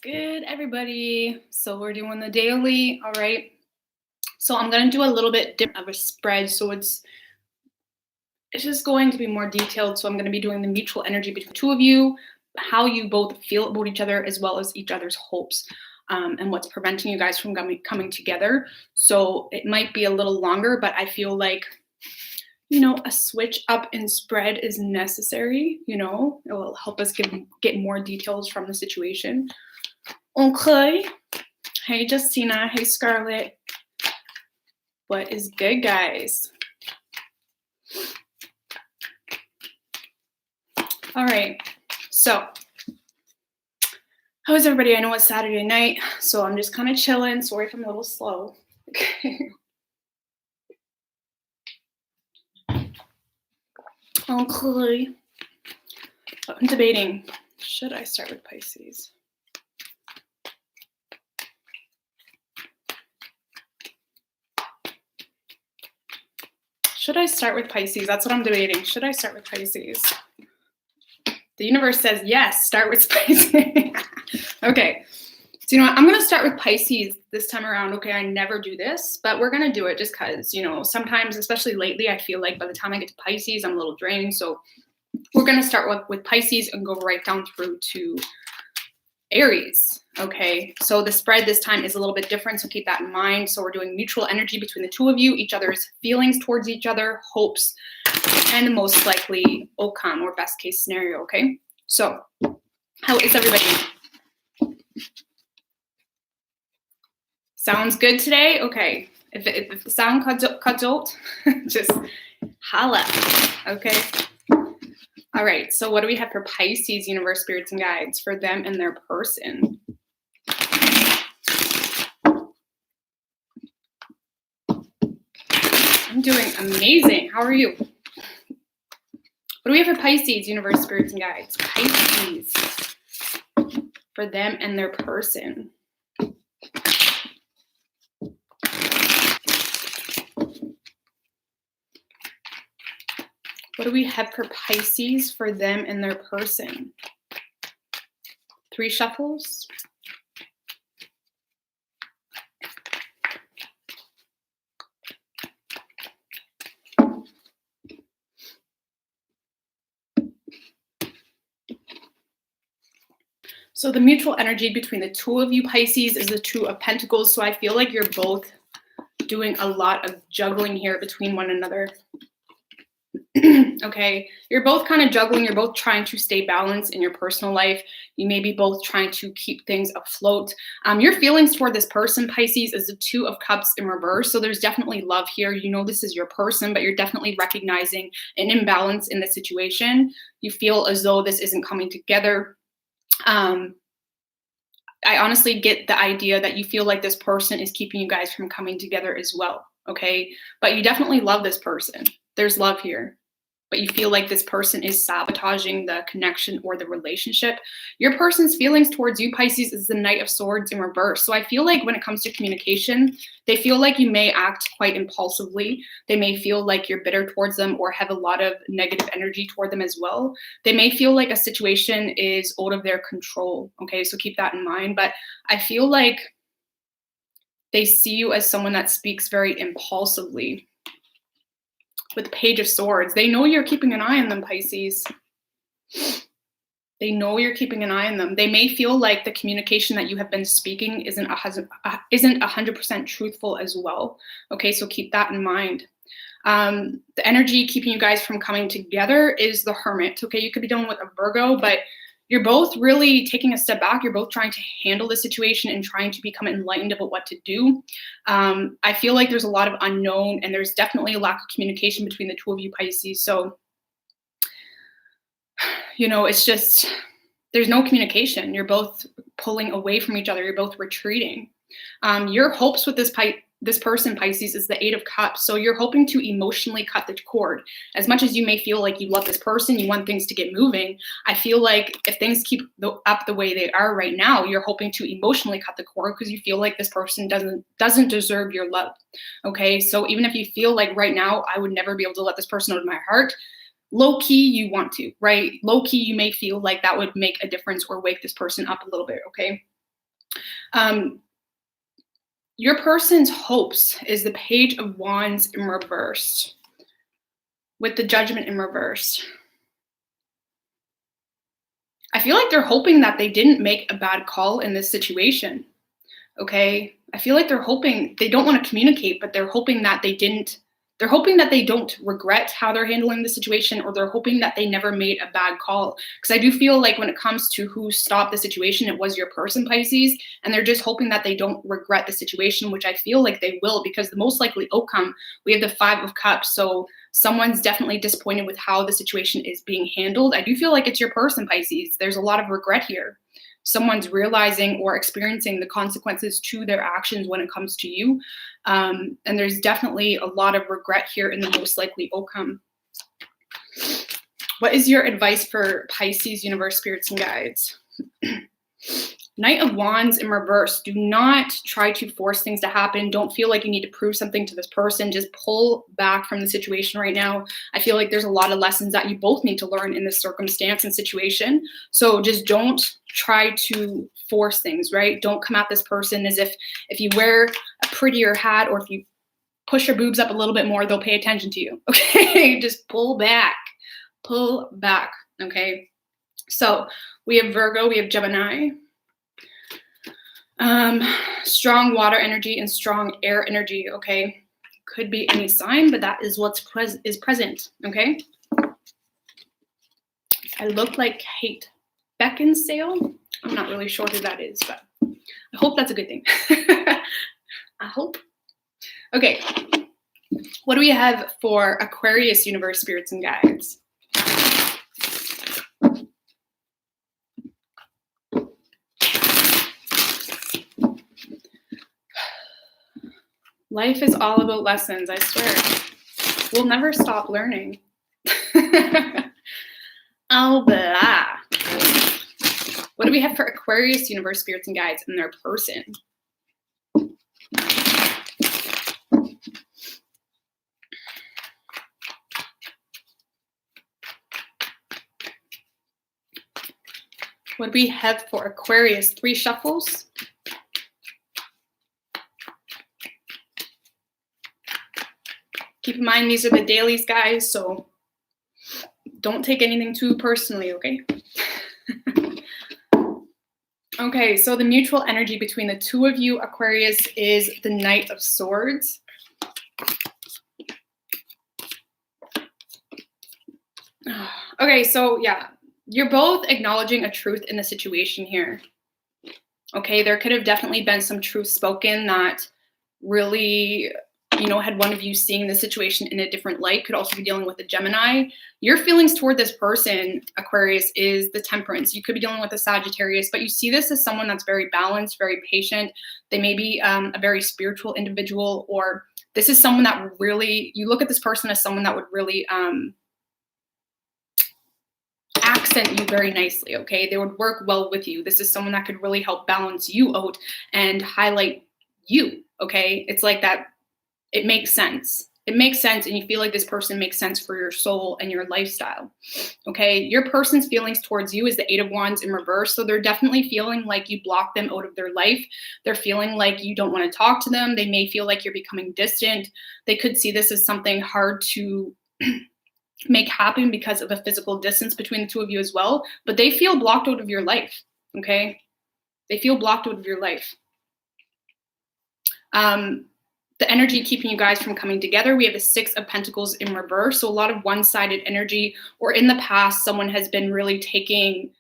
good, everybody? So we're doing the daily, all right? So I'm gonna do a little bit different of a spread, so it's just going to be more detailed. So I'm gonna be doing the mutual energy between the two of you, how you both feel about each other, as well as each other's hopes, and what's preventing you guys from coming together. So it might be a little longer, but I feel like a switch up in spread is necessary. It will help us get more details from the situation. Okay. Hey, Justina. Hey, Scarlett. What is good, guys? All right. So, how is everybody? I know it's Saturday night, so I'm just kind of chilling. Sorry if I'm a little slow. Okay. Okay. I'm debating. Should I start with Pisces? Should I start with Pisces? That's what I'm debating. Should I start with Pisces? The universe says yes, start with Pisces. Okay. So you know what? I'm going to start with Pisces this time around. Okay, I never do this, but we're going to do it just because, sometimes, especially lately, I feel like by the time I get to Pisces, I'm a little drained. So we're going to start with Pisces and go right down through to Aries. Okay, so the spread this time is a little bit different, so keep that in mind. So we're doing mutual energy between the two of you, each other's feelings towards each other, hopes, and most likely outcome or best case scenario. Okay, so how is everybody? Sounds good today? Okay, if the sound cuts out, just holla. Okay. All right, so what do we have for Pisces, universe, spirits, and guides for them and their person? I'm doing amazing. How are you? What do we have for Pisces, universe, spirits, and guides? Pisces for them and their person. What do we have for Pisces for them and their person? 3 shuffles. So the mutual energy between the two of you, Pisces, is the 2 of Pentacles. So I feel like you're both doing a lot of juggling here between one another. Okay, you're both kind of juggling. You're both trying to stay balanced in your personal life. You may be both trying to keep things afloat. Your feelings toward this person, Pisces, is the 2 of Cups in reverse. So there's definitely love here. This is your person, but you're definitely recognizing an imbalance in the situation. You feel as though this isn't coming together. I honestly get the idea that you feel like this person is keeping you guys from coming together as well. Okay, but you definitely love this person. There's love here, but you feel like this person is sabotaging the connection or the relationship. Your person's feelings towards you, Pisces, is the Knight of Swords in reverse. So I feel like when it comes to communication, they feel like you may act quite impulsively. They may feel like you're bitter towards them or have a lot of negative energy toward them as well. They may feel like a situation is out of their control. Okay, so keep that in mind. But I feel like they see you as someone that speaks very impulsively. With the Page of Swords, they know you're keeping an eye on them, Pisces. They know you're keeping an eye on them. They may feel like the communication that you have been speaking isn't 100% truthful as well. Okay, so keep that in mind. The energy keeping you guys from coming together is the Hermit. Okay, you could be dealing with a Virgo, but you're both really taking a step back. You're both trying to handle the situation and trying to become enlightened about what to do. I feel like there's a lot of unknown, and there's definitely a lack of communication between the 2 of you, Pisces. So, it's just, there's no communication. You're both pulling away from each other. You're both retreating. Your hopes with this person, Pisces, is the 8 of Cups. So you're hoping to emotionally cut the cord. As much as you may feel like you love this person, you want things to get moving, I feel like if things keep up the way they are right now, you're hoping to emotionally cut the cord because you feel like this person doesn't deserve your love. Okay, so even if you feel like right now, I would never be able to let this person out of my heart, low-key you want to, right? Low-key you may feel like that would make a difference or wake this person up a little bit, okay? Um, your person's hopes is the Page of Wands in reverse with the Judgment in reverse. I feel like they're hoping that they didn't make a bad call in this situation. Okay. I feel like they're hoping they don't want to communicate, but they're hoping that they didn't. They're hoping that they don't regret how they're handling the situation, or they're hoping that they never made a bad call. Because I do feel like when it comes to who stopped the situation, it was your person, Pisces, and they're just hoping that they don't regret the situation, which I feel like they will, because the most likely outcome, we have the Five of Cups. So someone's definitely disappointed with how the situation is being handled. I do feel like it's your person, Pisces. There's a lot of regret here. Someone's realizing or experiencing the consequences to their actions when it comes to you. And there's definitely a lot of regret here in the most likely outcome. What is your advice for Pisces, universe, spirits, and guides? Knight of Wands in reverse. Do not try to force things to happen. Don't feel like you need to prove something to this person. Just pull back from the situation right now. I feel like there's a lot of lessons that you both need to learn in this circumstance and situation. So just don't try to force things, right? Don't come at this person as if you wear a prettier hat or if you push your boobs up a little bit more, they'll pay attention to you. Okay, just pull back. Pull back. Okay. So we have Virgo, we have Gemini. Strong water energy and strong air energy, okay? Could be any sign, but that is what's present, okay? I look like Kate Beckinsale. I'm not really sure who that is, but I hope that's a good thing. I hope. Okay, what do we have for Aquarius, universe, spirits, and guides? Life is all about lessons, I swear. We'll never stop learning. Oh, blah. What do we have for Aquarius, universe, spirits, and guides in their person? What do we have for Aquarius? 3 shuffles. Keep in mind, these are the dailies, guys, so don't take anything too personally, okay? Okay, so the mutual energy between the two of you, Aquarius, is the Knight of Swords. Okay, so yeah, you're both acknowledging a truth in the situation here. Okay, there could have definitely been some truth spoken that really, you know, had one of you seeing the situation in a different light. Could also be dealing with a Gemini. Your feelings toward this person, Aquarius, is the Temperance. You could be dealing with a Sagittarius, but you see this as someone that's very balanced, very patient. They may be a very spiritual individual, or this is someone that really, you look at this person as someone that would really accent you very nicely, okay? They would work well with you. This is someone that could really help balance you out and highlight you, okay? It's like that. It makes sense. It makes sense, and you feel like this person makes sense for your soul and your lifestyle, okay? Your person's feelings towards you is the 8 of Wands in reverse, so they're definitely feeling like you blocked them out of their life. They're feeling like you don't want to talk to them. They may feel like you're becoming distant. They could see this as something hard to make happen because of a physical distance between the two of you as well, but they feel blocked out of your life, okay? They feel blocked out of your life. The energy keeping you guys from coming together, we have the 6 of Pentacles in reverse. So a lot of one-sided energy, or in the past, someone has been really taking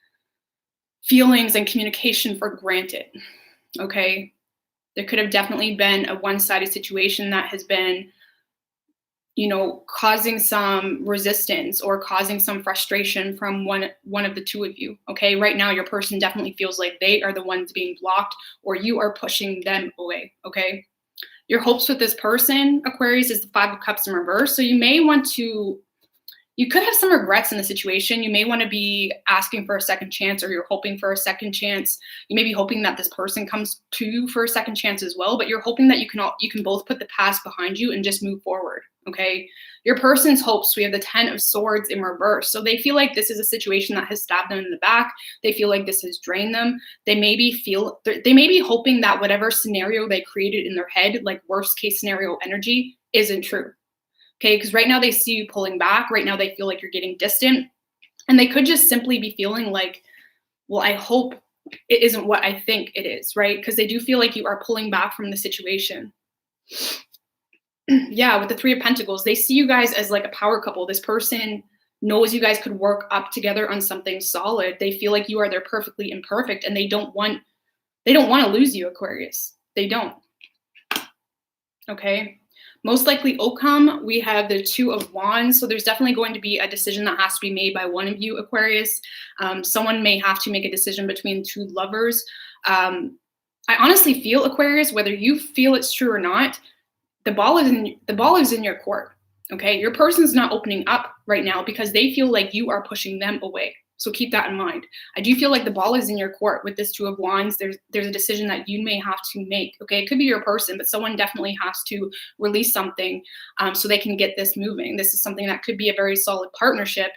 feelings and communication for granted, okay? There could have definitely been a one-sided situation that has been, you know, causing some resistance or causing some frustration from one of the two of you, okay? Right now, your person definitely feels like they are the ones being blocked, or you are pushing them away, okay? Your hopes with this person, Aquarius, is the 5 of Cups in reverse. So you may want to, you could have some regrets in the situation. You may want to be asking for a second chance, or you're hoping for a second chance. You may be hoping that this person comes to you for a second chance as well, but you're hoping that you can both put the past behind you and just move forward, okay? Your person's hopes, we have the 10 of Swords in reverse. So they feel like this is a situation that has stabbed them in the back. They feel like this has drained them. They may be hoping that whatever scenario they created in their head, like worst case scenario energy, isn't true, okay? Because right now they see you pulling back. Right now they feel like you're getting distant. And they could just simply be feeling like, well, I hope it isn't what I think it is, right? Because they do feel like you are pulling back from the situation. Yeah, with the Three of Pentacles, they see you guys as like a power couple. This person knows you guys could work up together on something solid. They feel like you are their perfectly imperfect, and they don't want to lose you, Aquarius. They don't. Okay. Most likely outcome, we have the Two of Wands. So there's definitely going to be a decision that has to be made by one of you, Aquarius. Someone may have to make a decision between two lovers. I honestly feel, Aquarius, whether you feel it's true or not, the ball is in your court. Okay, your person's not opening up right now because they feel like you are pushing them away. So keep that in mind. I do feel like the ball is in your court with this Two of Wands. There's a decision that you may have to make. Okay, it could be your person, but someone definitely has to release something so they can get this moving. This is something that could be a very solid partnership,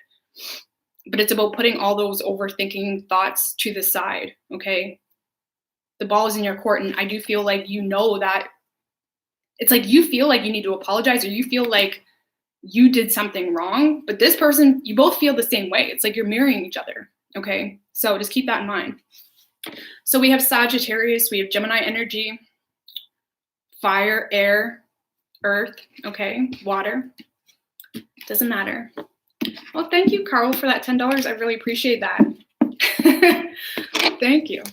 but it's about putting all those overthinking thoughts to the side. Okay, the ball is in your court, and I do feel like you know that. It's like you feel like you need to apologize, or you feel like you did something wrong, but this person, you both feel the same way. It's like you're mirroring each other, okay? So just keep that in mind. So we have Sagittarius, we have Gemini energy, fire, air, earth, okay, water, doesn't matter. Well, thank you, Carl, for that $10. I really appreciate that. Thank you.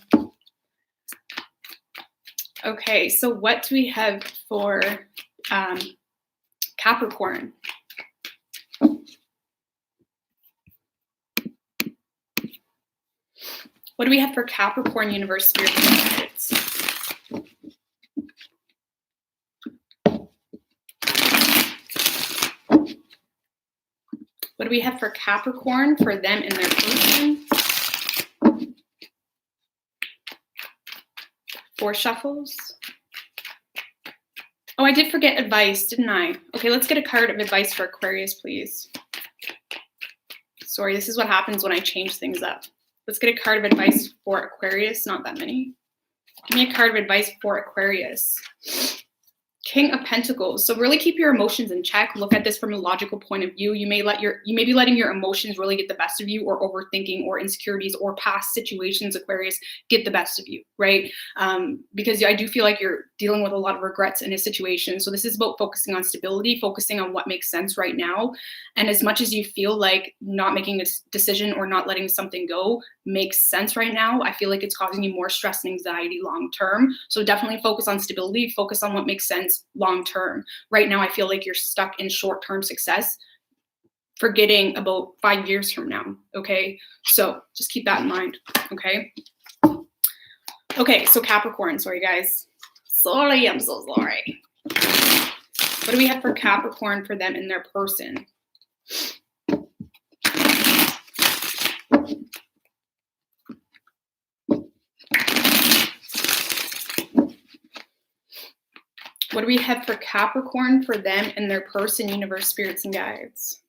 Okay, so what do we have for Capricorn? What do we have for Capricorn universe spirit guides? What do we have for Capricorn for them and their person? 4 shuffles. Oh, I did forget advice, didn't I? Okay, let's get a card of advice for Aquarius, please. Sorry, this is what happens when I change things up. Let's get a card of advice for Aquarius. Not that many. Give me a card of advice for Aquarius. King of Pentacles. So really keep your emotions in check. Look at this from a logical point of view. You may be letting your emotions really get the best of you, or overthinking or insecurities or past situations, Aquarius, get the best of you, right? Because I do feel like you're dealing with a lot of regrets in a situation. So this is about focusing on stability, focusing on what makes sense right now. And as much as you feel like not making a decision or not letting something go makes sense right now, I feel like it's causing you more stress and anxiety long term. So definitely focus on stability, focus on what makes sense long term. Right now, I feel like you're stuck in short term success, forgetting about 5 years from now. Okay, so just keep that in mind. Okay. Okay, so Capricorn. Sorry, guys. Sorry, I'm so sorry. What do we have for Capricorn for them and their person? What do we have for Capricorn for them and their person, universe, spirits, and guides?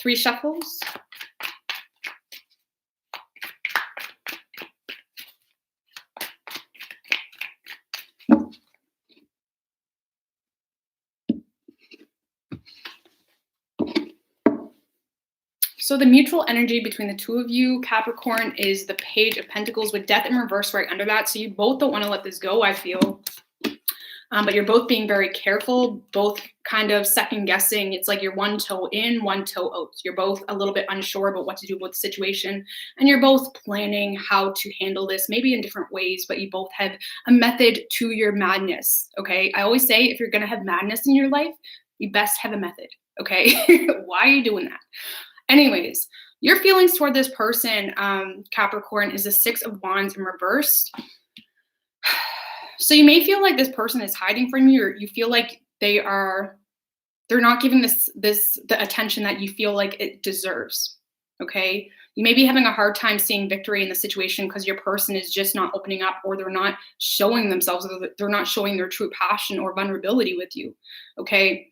3 shuffles. So the mutual energy between the two of you, Capricorn, is the Page of Pentacles with Death in reverse right under that. So you both don't want to let this go, I feel. But you're both being very careful, both kind of second guessing. It's like you're one toe in, one toe out. You're both a little bit unsure about what to do with the situation. And you're both planning how to handle this, maybe in different ways, but you both have a method to your madness, okay? I always say if you're going to have madness in your life, you best have a method, okay? Why are you doing that? Anyways, your feelings toward this person, Capricorn, is the 6 of Wands in reverse. So you may feel like this person is hiding from you, or you feel like they're not giving this the attention that you feel like it deserves. okay? You may be having a hard time seeing victory in the situation because your person is just not opening up, or they're not showing themselves, or they're not showing their true passion or vulnerability with you, okay?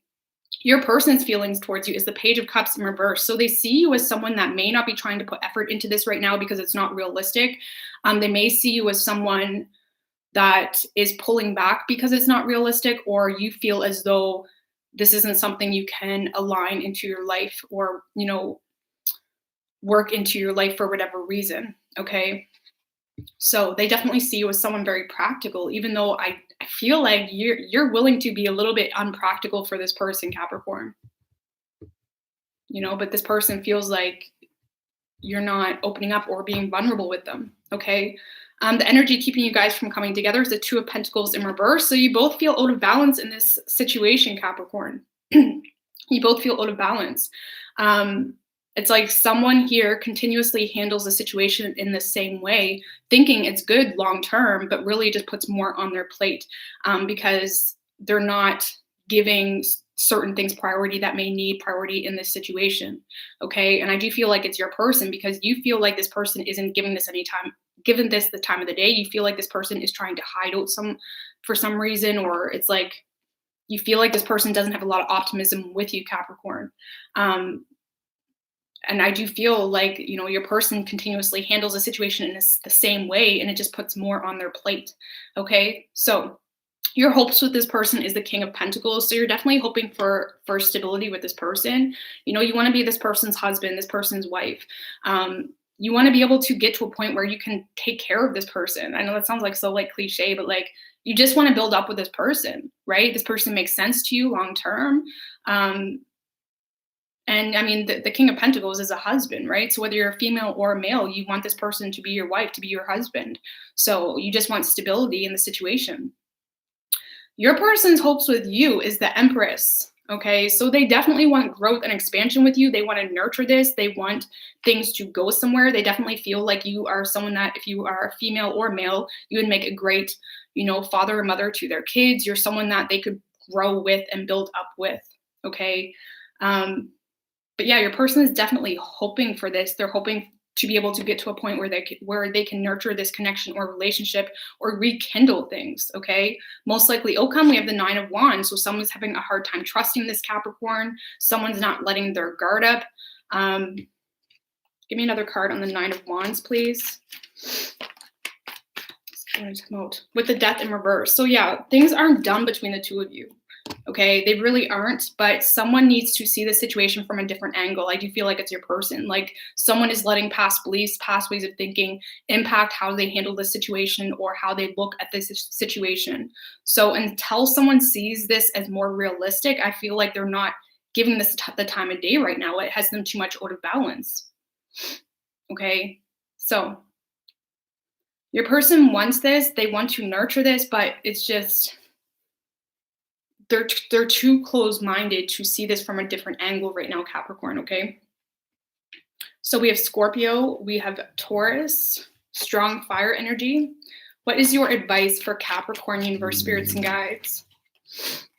Your person's feelings towards you is the Page of Cups in reverse. So they see you as someone that may not be trying to put effort into this right now because it's not realistic. They may see you as someone that is pulling back because it's not realistic, or you feel as though this isn't something you can align into your life, or, you know, work into your life for whatever reason, okay? So they definitely see you as someone very practical, even though I feel like you're willing to be a little bit unpractical for this person, Capricorn. You know, but this person feels like you're not opening up or being vulnerable with them, okay? The energy keeping you guys from coming together is the Two of Pentacles in reverse. So you both feel out of balance in this situation, Capricorn. You both feel out of balance. It's like someone here continuously handles the situation in the same way, thinking it's good long term, but really just puts more on their plate because they're not giving certain things priority that may need priority in this situation. Okay. And I do feel like it's your person, because you feel like this person isn't giving this any time, given this the time of the day. You feel like this person is trying to hide out for some reason, or it's like you feel like this person doesn't have a lot of optimism with you, Capricorn. And I do feel like, you know, your person continuously handles a situation in the same way, and it just puts more on their plate. Okay. So your hopes with this person is the King of Pentacles. So you're definitely hoping for stability with this person. You know, you want to be this person's husband, this person's wife. You want to be able to get to a point where you can take care of this person. I know that sounds like so like cliche, but like you just want to build up with this person, right? This person makes sense to you long term. And I mean, the King of Pentacles is a husband, right? So whether you're a female or a male, you want this person to be your wife, to be your husband. So you just want stability in the situation. Your person's hopes with you is the Empress, okay? So they definitely want growth and expansion with you. They want to nurture this. They want things to go somewhere. They definitely feel like you are someone that, if you are a female or male, you would make a great, you know, father or mother to their kids. You're someone that they could grow with and build up with, okay? But yeah, your person is definitely hoping for this. They're hoping to be able to get to a point where they can nurture this connection or relationship or rekindle things, okay? Most likely outcome, we have the Nine of Wands. So someone's having a hard time trusting this Capricorn. Someone's not letting their guard up. Give me another card on the Nine of Wands, please. With the Death in reverse. So yeah, things aren't done between the two of you. Okay, they really aren't, but someone needs to see the situation from a different angle. I do feel like it's your person. Like someone is letting past beliefs, past ways of thinking impact how they handle the situation or how they look at this situation. So until someone sees this as more realistic, I feel like they're not giving this the time of day right now. It has them too much out of balance. Okay, so your person wants this. They want to nurture this, but it's just they're too close-minded to see this from a different angle right now, Capricorn, okay? So we have Scorpio, we have Taurus, strong fire energy. What is your advice for Capricorn universe, spirits, and guides?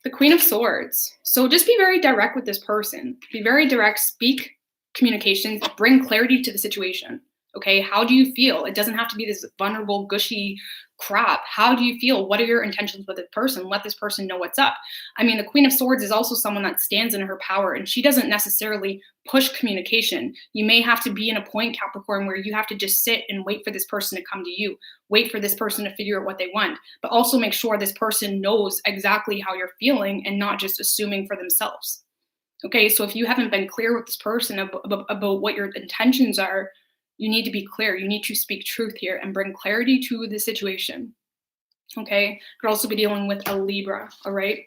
The Queen of Swords. So just be very direct with this person. Be very direct, speak communications, bring clarity to the situation. Okay, how do you feel? It doesn't have to be this vulnerable, gushy crap. How do you feel? What are your intentions with this person? Let this person know what's up. I mean, the Queen of Swords is also someone that stands in her power, and she doesn't necessarily push communication. You may have to be in a point, Capricorn, where you have to just sit and wait for this person to come to you, wait for this person to figure out what they want, but also make sure this person knows exactly how you're feeling and not just assuming for themselves. Okay, so if you haven't been clear with this person about what your intentions are, you need to be clear. You need to speak truth here and bring clarity to the situation. Okay, could also be dealing with a Libra. All right.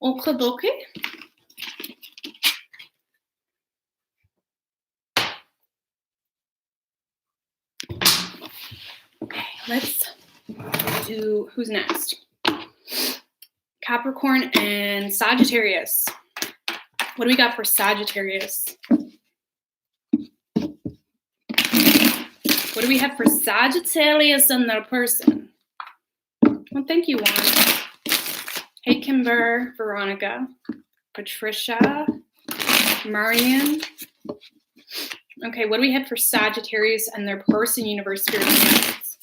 Okay. Okay, let's do who's next. Capricorn and Sagittarius. What do we got for Sagittarius? What do we have for Sagittarius and their person? Well, thank you, Juan. Hey, Kimber, Veronica, Patricia, Marian. Okay, what do we have for Sagittarius and their person, universe, spirit, and guides?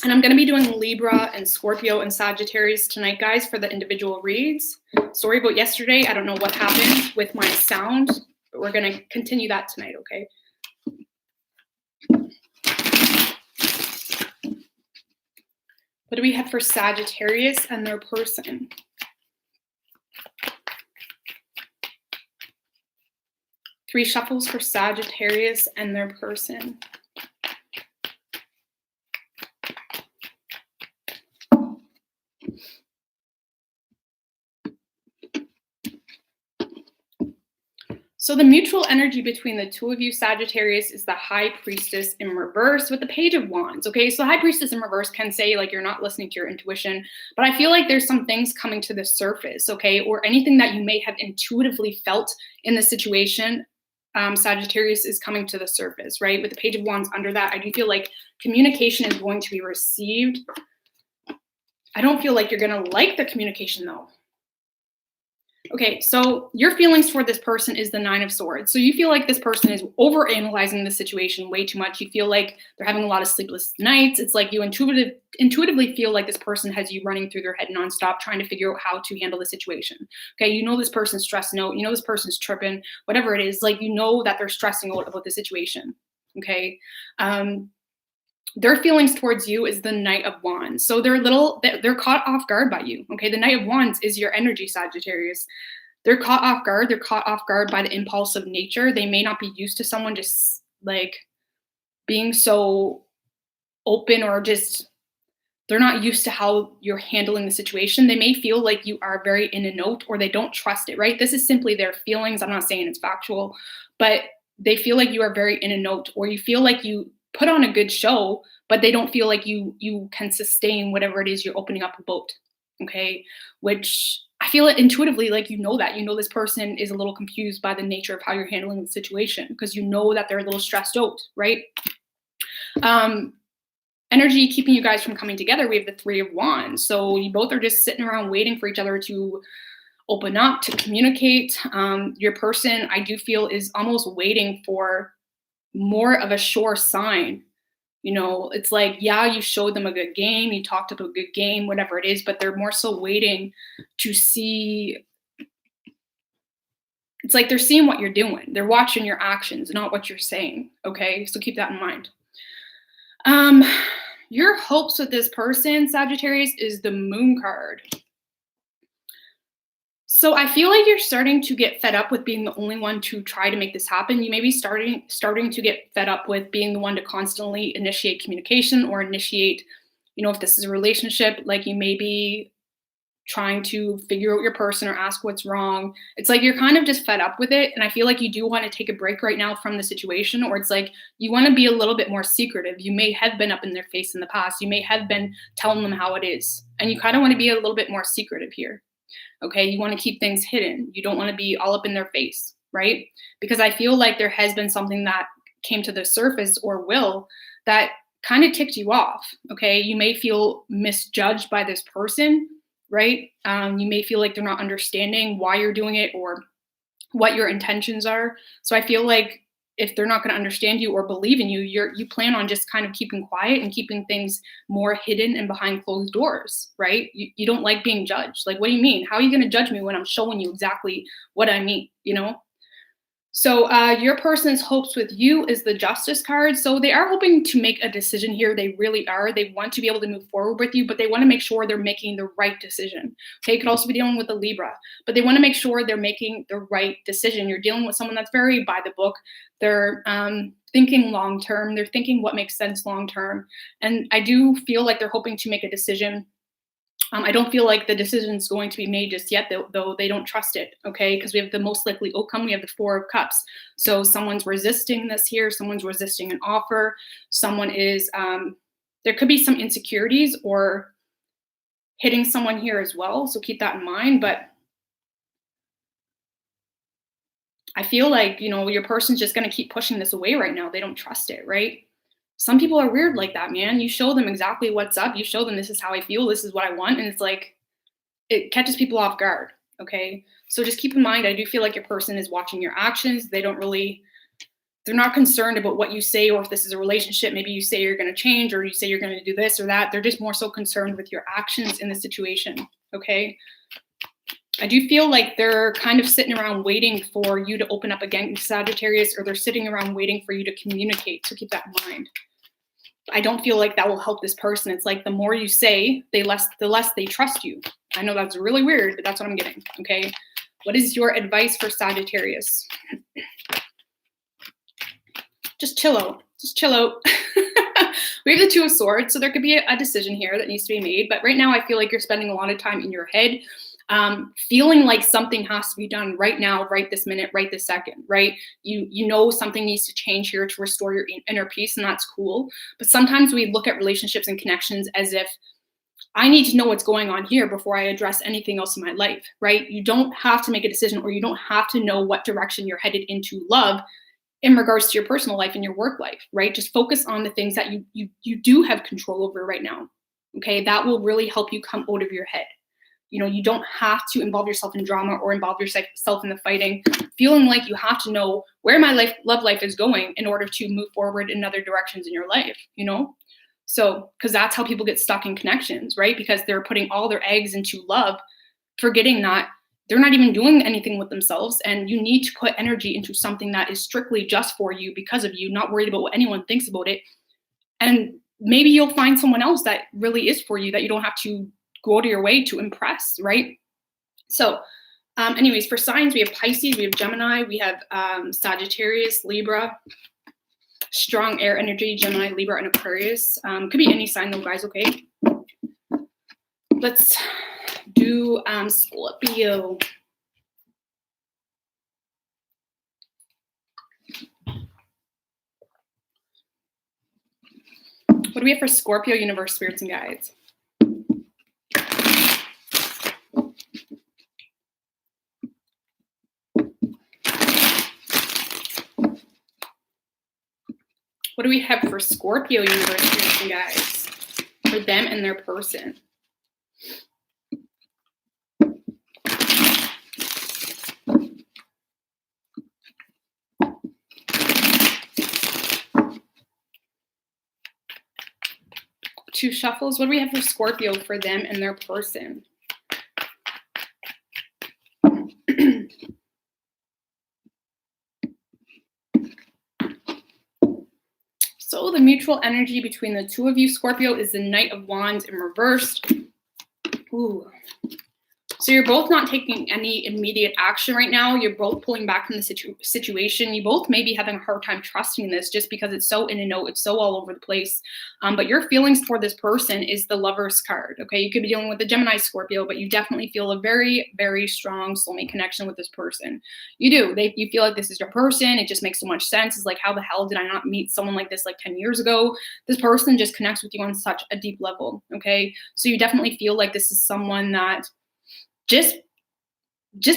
And I'm going to be doing Libra and Scorpio and Sagittarius tonight, guys, for the individual reads. Sorry about yesterday. I don't know what happened with my sound, but we're going to continue that tonight, okay? What do we have for Sagittarius and their person? Three shuffles for Sagittarius and their person. So the mutual energy between the two of you, Sagittarius, is the High Priestess in reverse with the Page of Wands, okay? So the High Priestess in reverse can say, like, you're not listening to your intuition, but I feel like there's some things coming to the surface, okay? Or anything that you may have intuitively felt in the situation, Sagittarius is coming to the surface, right? With the Page of Wands under that, I do feel like communication is going to be received. I don't feel like you're going to like the communication, though. Okay, so your feelings for this person is the Nine of Swords. So you feel like this person is overanalyzing the situation way too much. You feel like they're having a lot of sleepless nights. It's like you intuitively feel like this person has you running through their head nonstop, trying to figure out how to handle the situation. Okay, you know this person's stressing out. You know this person's tripping, whatever it is. Like, you know that they're stressing out about the situation. Okay, their feelings towards you is the Knight of Wands. So they're caught off guard by you. Okay, the Knight of Wands is your energy, Sagittarius. They're caught off guard. They're caught off guard by the impulse of nature. They may not be used to someone just like being so open, or just they're not used to how you're handling the situation. They may feel like you are very in a note, or they don't trust it, right? This is simply their feelings. I'm not saying it's factual, but they feel like you are very in a note, or you feel like you put on a good show, but they don't feel like you can sustain whatever it is you're opening up about, okay? Which I feel it intuitively, like, you know that. You know this person is a little confused by the nature of how you're handling the situation, because you know that they're a little stressed out, right? Energy keeping you guys from coming together, we have the Three of Wands. So you both are just sitting around waiting for each other to open up, to communicate. Your person, I do feel, is almost waiting for more of a sure sign. You know, it's like, yeah, you showed them a good game, you talked about a good game, whatever it is, but they're more so waiting to see. It's like they're seeing what you're doing. They're watching your actions, not what you're saying. Okay, so keep that in mind. Your hopes with this person, Sagittarius, is the Moon card. So I feel like you're starting to get fed up with being the only one to try to make this happen. You may be starting to get fed up with being the one to constantly initiate communication, or initiate, you know, if this is a relationship, like, you may be trying to figure out your person or ask what's wrong. It's like you're kind of just fed up with it. And I feel like you do want to take a break right now from the situation, or it's like you want to be a little bit more secretive. You may have been up in their face in the past. You may have been telling them how it is. And you kind of want to be a little bit more secretive here. Okay, you want to keep things hidden. You don't want to be all up in their face, right? Because I feel like there has been something that came to the surface, or will, that kind of ticked you off. Okay, you may feel misjudged by this person, right? You may feel like they're not understanding why you're doing it, or what your intentions are. So I feel like if they're not going to understand you or believe in you, you plan on just kind of keeping quiet and keeping things more hidden and behind closed doors, right? You don't like being judged. Like, what do you mean? How are you going to judge me when I'm showing you exactly what I mean, you know? So your person's hopes with you is the Justice card. So they are hoping to make a decision here. They really are. They want to be able to move forward with you, but they want to make sure they're making the right decision. Okay, you could also be dealing with a Libra, but they want to make sure they're making the right decision. You're dealing with someone that's very by the book. They're thinking long term. They're thinking what makes sense long term. And I do feel like they're hoping to make a decision. I don't feel like the decision is going to be made just yet, though they don't trust it, okay? Because we have the most likely outcome. We have the Four of Cups. So someone's resisting this here. Someone's resisting an offer. Someone is, there could be some insecurities or hitting someone here as well. So keep that in mind. But I feel like, you know, your person's just going to keep pushing this away right now. They don't trust it, right? Some people are weird like that, man. You show them exactly what's up. You show them, this is how I feel. This is what I want. And it's like, it catches people off guard. Okay. So just keep in mind, I do feel like your person is watching your actions. They're not concerned about what you say, or if this is a relationship, maybe you say you're going to change, or you say you're going to do this or that. They're just more so concerned with your actions in the situation. Okay. I do feel like they're kind of sitting around waiting for you to open up again, Sagittarius, or they're sitting around waiting for you to communicate. So keep that in mind. I don't feel like that will help this person. It's like the more you say, the less they trust you. I know that's really weird, but that's what I'm getting. Okay. What is your advice for Sagittarius? Just chill out. Just chill out. We have the Two of Swords, so there could be a decision here that needs to be made. But right now, I feel like you're spending a lot of time in your head, feeling like something has to be done right now, right this minute, right this second, right? You know something needs to change here to restore your inner peace, and that's cool. But sometimes we look at relationships and connections as if I need to know what's going on here before I address anything else in my life, right? You don't have to make a decision, or you don't have to know what direction you're headed into love in regards to your personal life and your work life, right? Just focus on the things that you do have control over right now. Okay, that will really help you come out of your head. You know, you don't have to involve yourself in drama or involve yourself in the fighting, feeling like you have to know where my love life is going in order to move forward in other directions in your life, you know? So, because that's how people get stuck in connections, right? Because they're putting all their eggs into love, forgetting that they're not even doing anything with themselves, and you need to put energy into something that is strictly just for you, because of you, not worried about what anyone thinks about it. And maybe you'll find someone else that really is for you, that you don't have to go out of your way to impress, right? So anyways, for signs, we have Pisces, we have Gemini, we have Sagittarius, Libra, strong air energy, Gemini, Libra, and Aquarius. Could be any sign though, guys, okay? Let's do Scorpio. What do we have for Scorpio, universe, spirits, and guides? What do we have for Scorpio, universe, spirits, and guides? For them and their person. Two shuffles. What do we have for Scorpio, for them and their person? So the mutual energy between the two of you, Scorpio, is the Knight of Wands in reverse. Ooh. So you're both not taking any immediate action right now. You're both pulling back from the situation. You both may be having a hard time trusting this, just because it's so in and out. It's so all over the place. But your feelings for this person is the Lover's card. Okay, you could be dealing with the Gemini, Scorpio, but you definitely feel a very, very strong soulmate connection with this person. You do. You feel like this is your person. It just makes so much sense. It's like, how the hell did I not meet someone like this like 10 years ago? This person just connects with you on such a deep level. Okay, so you definitely feel like this is someone that just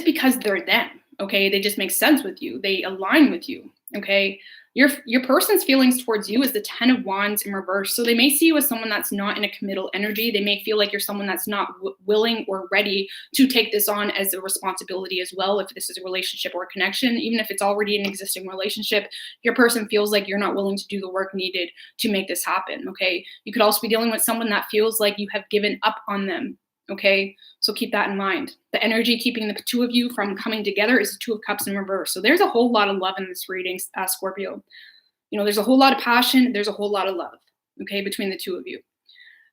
because they're them, okay, they just make sense with you. They align with you, okay? Your person's feelings towards you is the Ten of Wands in reverse. So they may see you as someone that's not in a committal energy. They may feel like you're someone that's not willing or ready to take this on as a responsibility as well, if this is a relationship or a connection. Even if it's already an existing relationship, your person feels like you're not willing to do the work needed to make this happen, okay? You could also be dealing with someone that feels like you have given up on them. Okay, so keep that in mind. The energy keeping the two of you from coming together is the Two of Cups in reverse. So there's a whole lot of love in this reading, Scorpio. You know, there's a whole lot of passion. There's a whole lot of love, okay, between the two of you.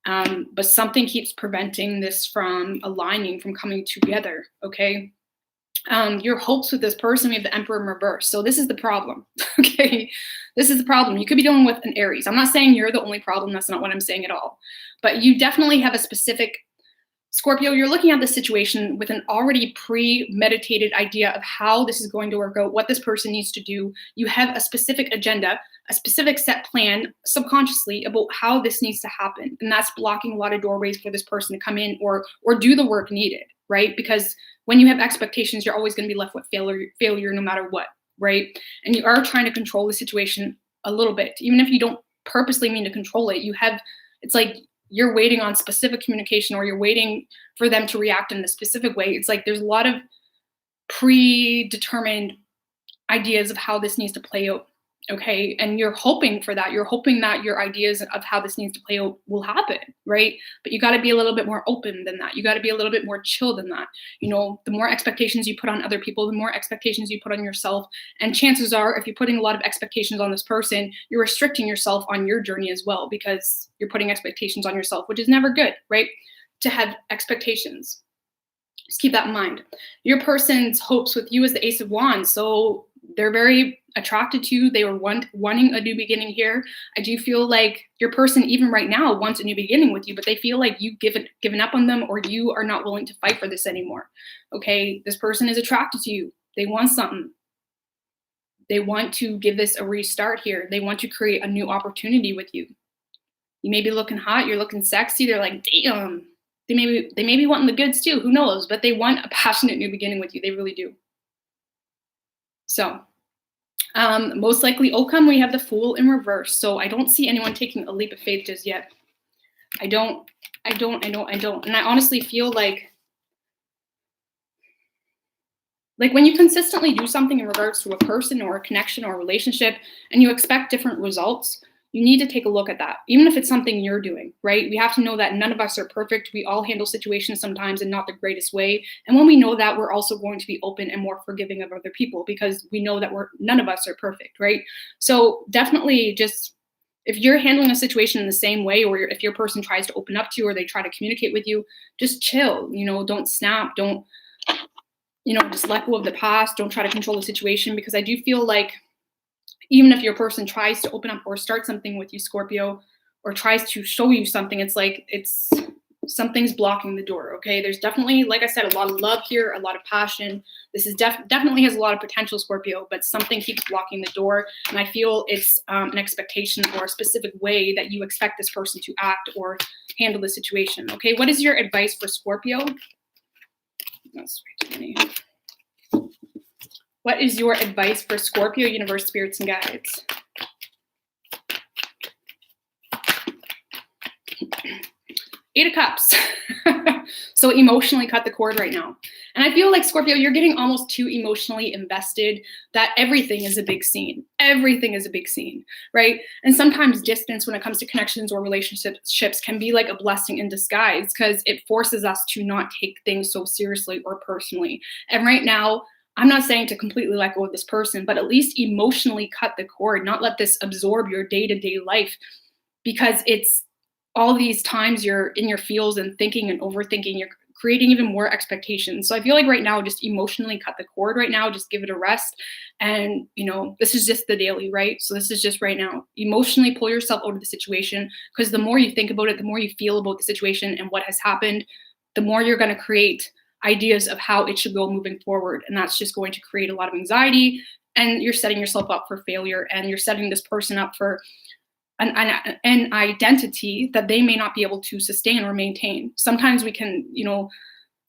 But something keeps preventing this from aligning, from coming together, okay? Your hopes with this person, we have the Emperor in reverse. So this is the problem, okay? This is the problem. You could be dealing with an Aries. I'm not saying you're the only problem. That's not what I'm saying at all. But you definitely have a specific Scorpio, you're looking at the situation with an already premeditated idea of how this is going to work out, what this person needs to do. You have a specific agenda, a specific set plan subconsciously about how this needs to happen. And that's blocking a lot of doorways for this person to come in or do the work needed, right? Because when you have expectations, you're always going to be left with failure no matter what, right? And you are trying to control the situation a little bit. Even if you don't purposely mean to control it, it's like you're waiting on specific communication, or you're waiting for them to react in a specific way. It's like there's a lot of predetermined ideas of how this needs to play out. Okay. And you're hoping for that. You're hoping that your ideas of how this needs to play out will happen. Right. But you got to be a little bit more open than that. You got to be a little bit more chill than that. You know, the more expectations you put on other people, the more expectations you put on yourself. And chances are, if you're putting a lot of expectations on this person, you're restricting yourself on your journey as well, because you're putting expectations on yourself, which is never good. Right. To have expectations. Just keep that in mind. Your person's hopes with you is the Ace of Wands. So they're very attracted to you. They were wanting a new beginning here. I do feel like your person, even right now, wants a new beginning with you, but they feel like you've given up on them, or you are not willing to fight for this anymore. Okay, this person is attracted to you. They want something. They want to give this a restart here. They want to create a new opportunity with you. You may be looking hot. You're looking sexy. They're like, damn. They may be wanting the goods too. Who knows? But they want a passionate new beginning with you. They really do. So most likely outcome, we have the Fool in reverse. So I don't see anyone taking a leap of faith just yet. I don't. And I honestly feel like when you consistently do something in regards to a person or a connection or a relationship, and you expect different results, you need to take a look at that, even if it's something you're doing, right? We have to know that none of us are perfect. We all handle situations sometimes in not the greatest way. And when we know that, we're also going to be open and more forgiving of other people, because we know that none of us are perfect, right? So definitely, just if you're handling a situation in the same way, or if your person tries to open up to you or they try to communicate with you, just chill, don't snap, don't, just let go of the past. Don't try to control the situation, because I do feel like even if your person tries to open up or start something with you, Scorpio, or tries to show you something, it's like something's blocking the door. Okay, there's definitely, like I said, a lot of love here, a lot of passion. This is definitely has a lot of potential, Scorpio, but something keeps blocking the door, and I feel it's an expectation or a specific way that you expect this person to act or handle the situation. Okay, what is your advice for Scorpio? That's way too many. What is your advice for Scorpio, universe, spirits, and guides? Eight of Cups. So emotionally cut the cord right now. And I feel like, Scorpio, you're getting almost too emotionally invested, that everything is a big scene. Everything is a big scene, right? And sometimes distance when it comes to connections or relationships can be like a blessing in disguise, because it forces us to not take things so seriously or personally. And right now, I'm not saying to completely let go of this person, but at least emotionally cut the cord, not let this absorb your day-to-day life, because it's all these times you're in your feels and thinking and overthinking, you're creating even more expectations. So I feel like right now, just emotionally cut the cord right now, just give it a rest. And, this is just the daily, right? So this is just right now. Emotionally pull yourself out of the situation, because the more you think about it, the more you feel about the situation and what has happened, the more you're going to create ideas of how it should go moving forward. And that's just going to create a lot of anxiety, and you're setting yourself up for failure, and you're setting this person up for an identity that they may not be able to sustain or maintain. Sometimes we can,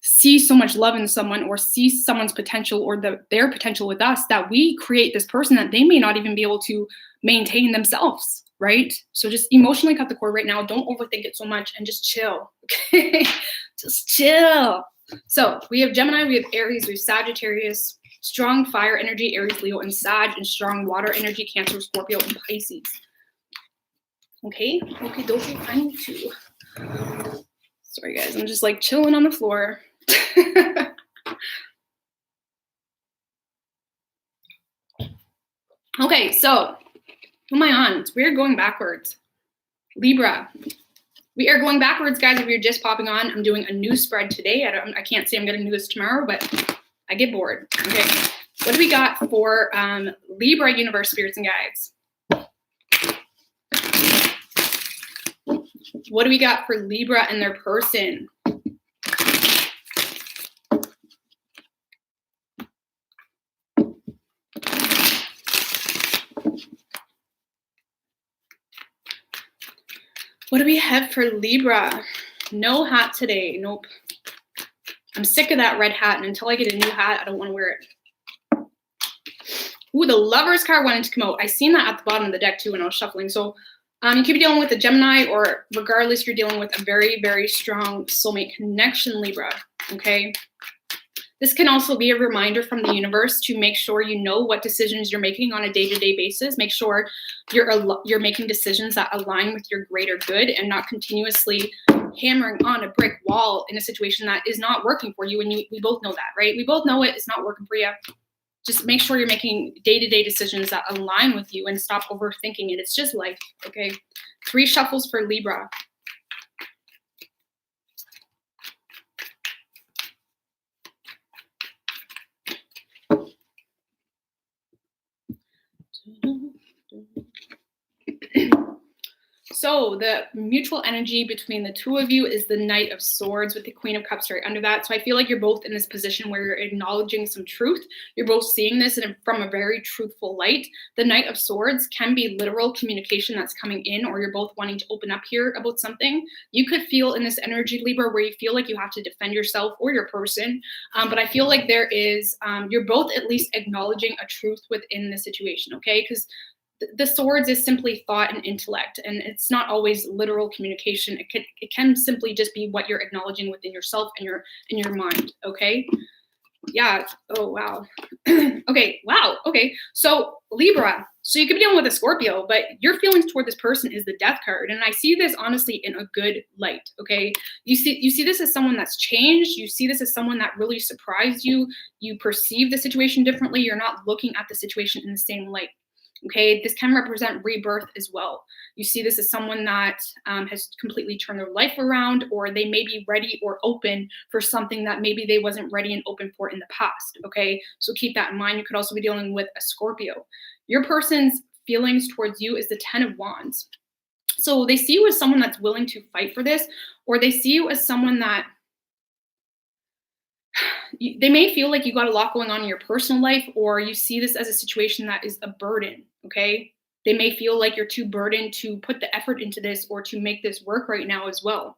see so much love in someone, or see someone's potential or their potential with us, that we create this person that they may not even be able to maintain themselves, right? So just emotionally cut the cord right now. Don't overthink it so much, and just chill. Okay, just chill. So we have Gemini, we have Aries, we have Sagittarius, strong fire energy, Aries, Leo, and Sag, and strong water energy, Cancer, Scorpio, and Pisces. Okay, dokie, I need to. Sorry guys, I'm just like chilling on the floor. Okay, so who am I on? It's weird going backwards. Libra. We are going backwards, guys. If you're just popping on, I'm doing a new spread today. I can't say I'm going to do this tomorrow, but I get bored. Okay, what do we got for Libra, universe, spirits, and guides? What do we got for Libra and their person? What do we have for Libra? No hat today. Nope. I'm sick of that red hat, and until I get a new hat, I don't want to wear it. Ooh, the Lovers card wanted to come out. I seen that at the bottom of the deck too when I was shuffling. So you could be dealing with a Gemini, or regardless, you're dealing with a very, very strong soulmate connection, Libra. Okay. This can also be a reminder from the universe to make sure you know what decisions you're making on a day-to-day basis. Make sure you're making decisions that align with your greater good and not continuously hammering on a brick wall in a situation that is not working for you. And we both know that, right? We both know it's not working for you. Just make sure you're making day-to-day decisions that align with you and stop overthinking it. It's just life, okay? 3 shuffles for Libra. So the mutual energy between the two of you is the Knight of Swords with the Queen of Cups right under that. So I feel like you're both in this position where you're acknowledging some truth. You're both seeing this from a very truthful light. The Knight of Swords can be literal communication that's coming in, or you're both wanting to open up here about something. You could feel in this energy, Libra, where you feel like you have to defend yourself or your person. But I feel like there is, you're both at least acknowledging a truth within the situation, okay? Because the swords is simply thought and intellect, and it's not always literal communication. It can simply just be what you're acknowledging within yourself and your mind. Okay. Yeah. Oh wow. Okay. Wow. Okay. So Libra. So you could be dealing with a Scorpio, but your feelings toward this person is the Death card, and I see this honestly in a good light. Okay. You see this as someone that's changed. You see this as someone that really surprised you. You perceive the situation differently. You're not looking at the situation in the same light. Okay, this can represent rebirth as well. You see this as someone that has completely turned their life around, or they may be ready or open for something that maybe they wasn't ready and open for in the past. Okay, so keep that in mind. You could also be dealing with a Scorpio. Your person's feelings towards you is the 10 of Wands. So they see you as someone that's willing to fight for this, or they see you as someone that they may feel like you got a lot going on in your personal life, or you see this as a situation that is a burden, okay? They may feel like you're too burdened to put the effort into this or to make this work right now as well.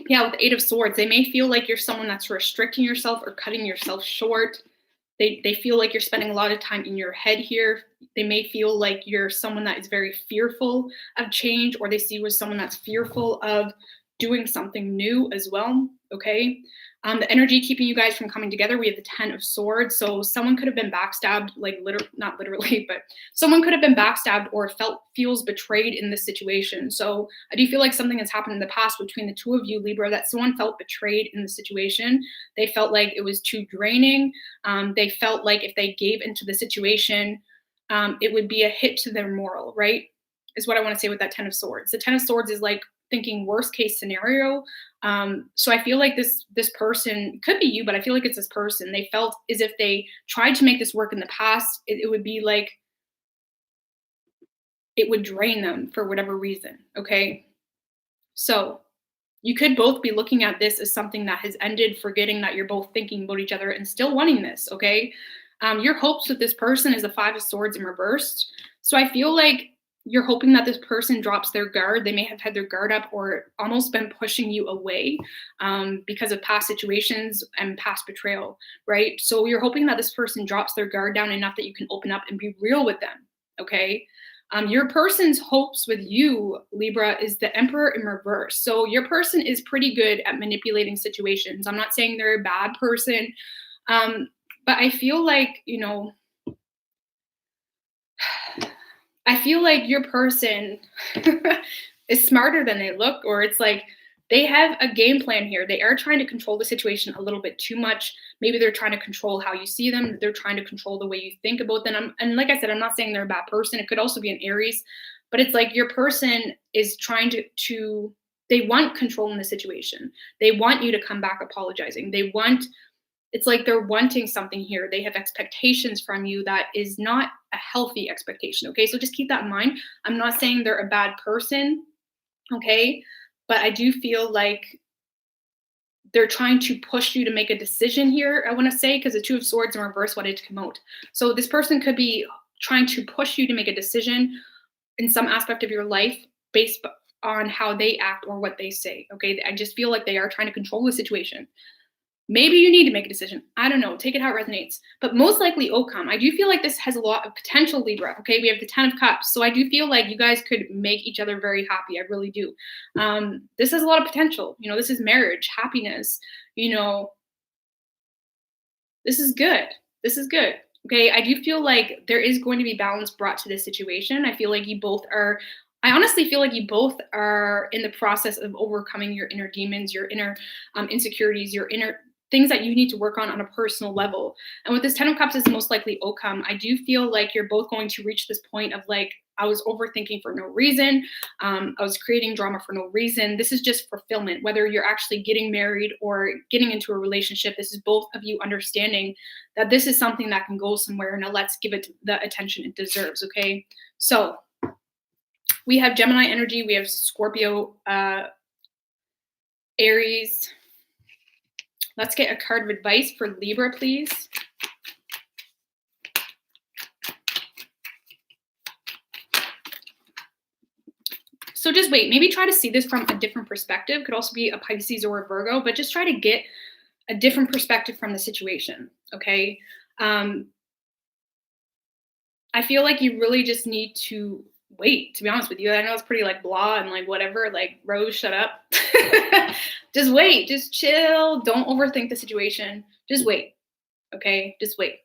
Yeah, with the 8 of Swords, they may feel like you're someone that's restricting yourself or cutting yourself short. They feel like you're spending a lot of time in your head here. They may feel like you're someone that is very fearful of change, or they see you as someone that's fearful of doing something new as well, okay? The energy keeping you guys from coming together, we have the 10 of Swords. So someone could have been backstabbed, like not literally, but someone could have been backstabbed or feels betrayed in this situation. So I do feel like something has happened in the past between the two of you, Libra, that someone felt betrayed in the situation. They felt like it was too draining. They felt like if they gave into the situation, it would be a hit to their moral, right? Is what I want to say with that 10 of Swords. The 10 of Swords is like thinking worst case scenario. So I feel like this person could be you, but I feel like it's this person. They felt as if they tried to make this work in the past, it would be like it would drain them for whatever reason. Okay. So you could both be looking at this as something that has ended, forgetting that you're both thinking about each other and still wanting this. Okay. Your hopes with this person is the 5 of Swords in reversed. So I feel like you're hoping that this person drops their guard. They may have had their guard up or almost been pushing you away because of past situations and past betrayal, right? So you're hoping that this person drops their guard down enough that you can open up and be real with them, okay? Your person's hopes with you, Libra, is the Emperor in reverse. So your person is pretty good at manipulating situations. I'm not saying they're a bad person, but I feel like, I feel like your person is smarter than they look, or it's like they have a game plan here. They are trying to control the situation a little bit too much. Maybe they're trying to control how you see them. They're trying to control the way you think about them. And like I said, I'm not saying they're a bad person. It could also be an Aries, but it's like your person is trying to they want control in the situation. They want you to come back apologizing. It's like they're wanting something here. They have expectations from you that is not a healthy expectation, okay? So just keep that in mind. I'm not saying they're a bad person, okay? But I do feel like they're trying to push you to make a decision here, I want to say, because the 2 of Swords in reverse wanted to come out. So this person could be trying to push you to make a decision in some aspect of your life based on how they act or what they say, okay? I just feel like they are trying to control the situation. Maybe you need to make a decision. I don't know. Take it how it resonates. But most likely outcome. I do feel like this has a lot of potential, Libra. Okay, we have the 10 of Cups. So I do feel like you guys could make each other very happy. I really do. This has a lot of potential. You know, this is marriage, happiness. You know, this is good. This is good. Okay, I do feel like there is going to be balance brought to this situation. I feel like you both are, I honestly feel like you both are in the process of overcoming your inner demons, your inner insecurities, your inner things that you need to work on a personal level. And with this 10 of Cups is most likely outcome, I do feel like you're both going to reach this point of like, I was overthinking for no reason. I was creating drama for no reason. This is just fulfillment, whether you're actually getting married or getting into a relationship. This is both of you understanding that this is something that can go somewhere. Now let's give it the attention it deserves. Okay. So we have Gemini energy. We have Scorpio, Aries. Let's get a card of advice for Libra, please. So just wait, maybe try to see this from a different perspective. Could also be a Pisces or a Virgo, but just try to get a different perspective from the situation, okay? I feel like you really just need to wait, to be honest with you. I know it's pretty like blah and like whatever, like Rose, shut up. Just wait, just chill. Don't overthink the situation. Just wait, okay? Just wait.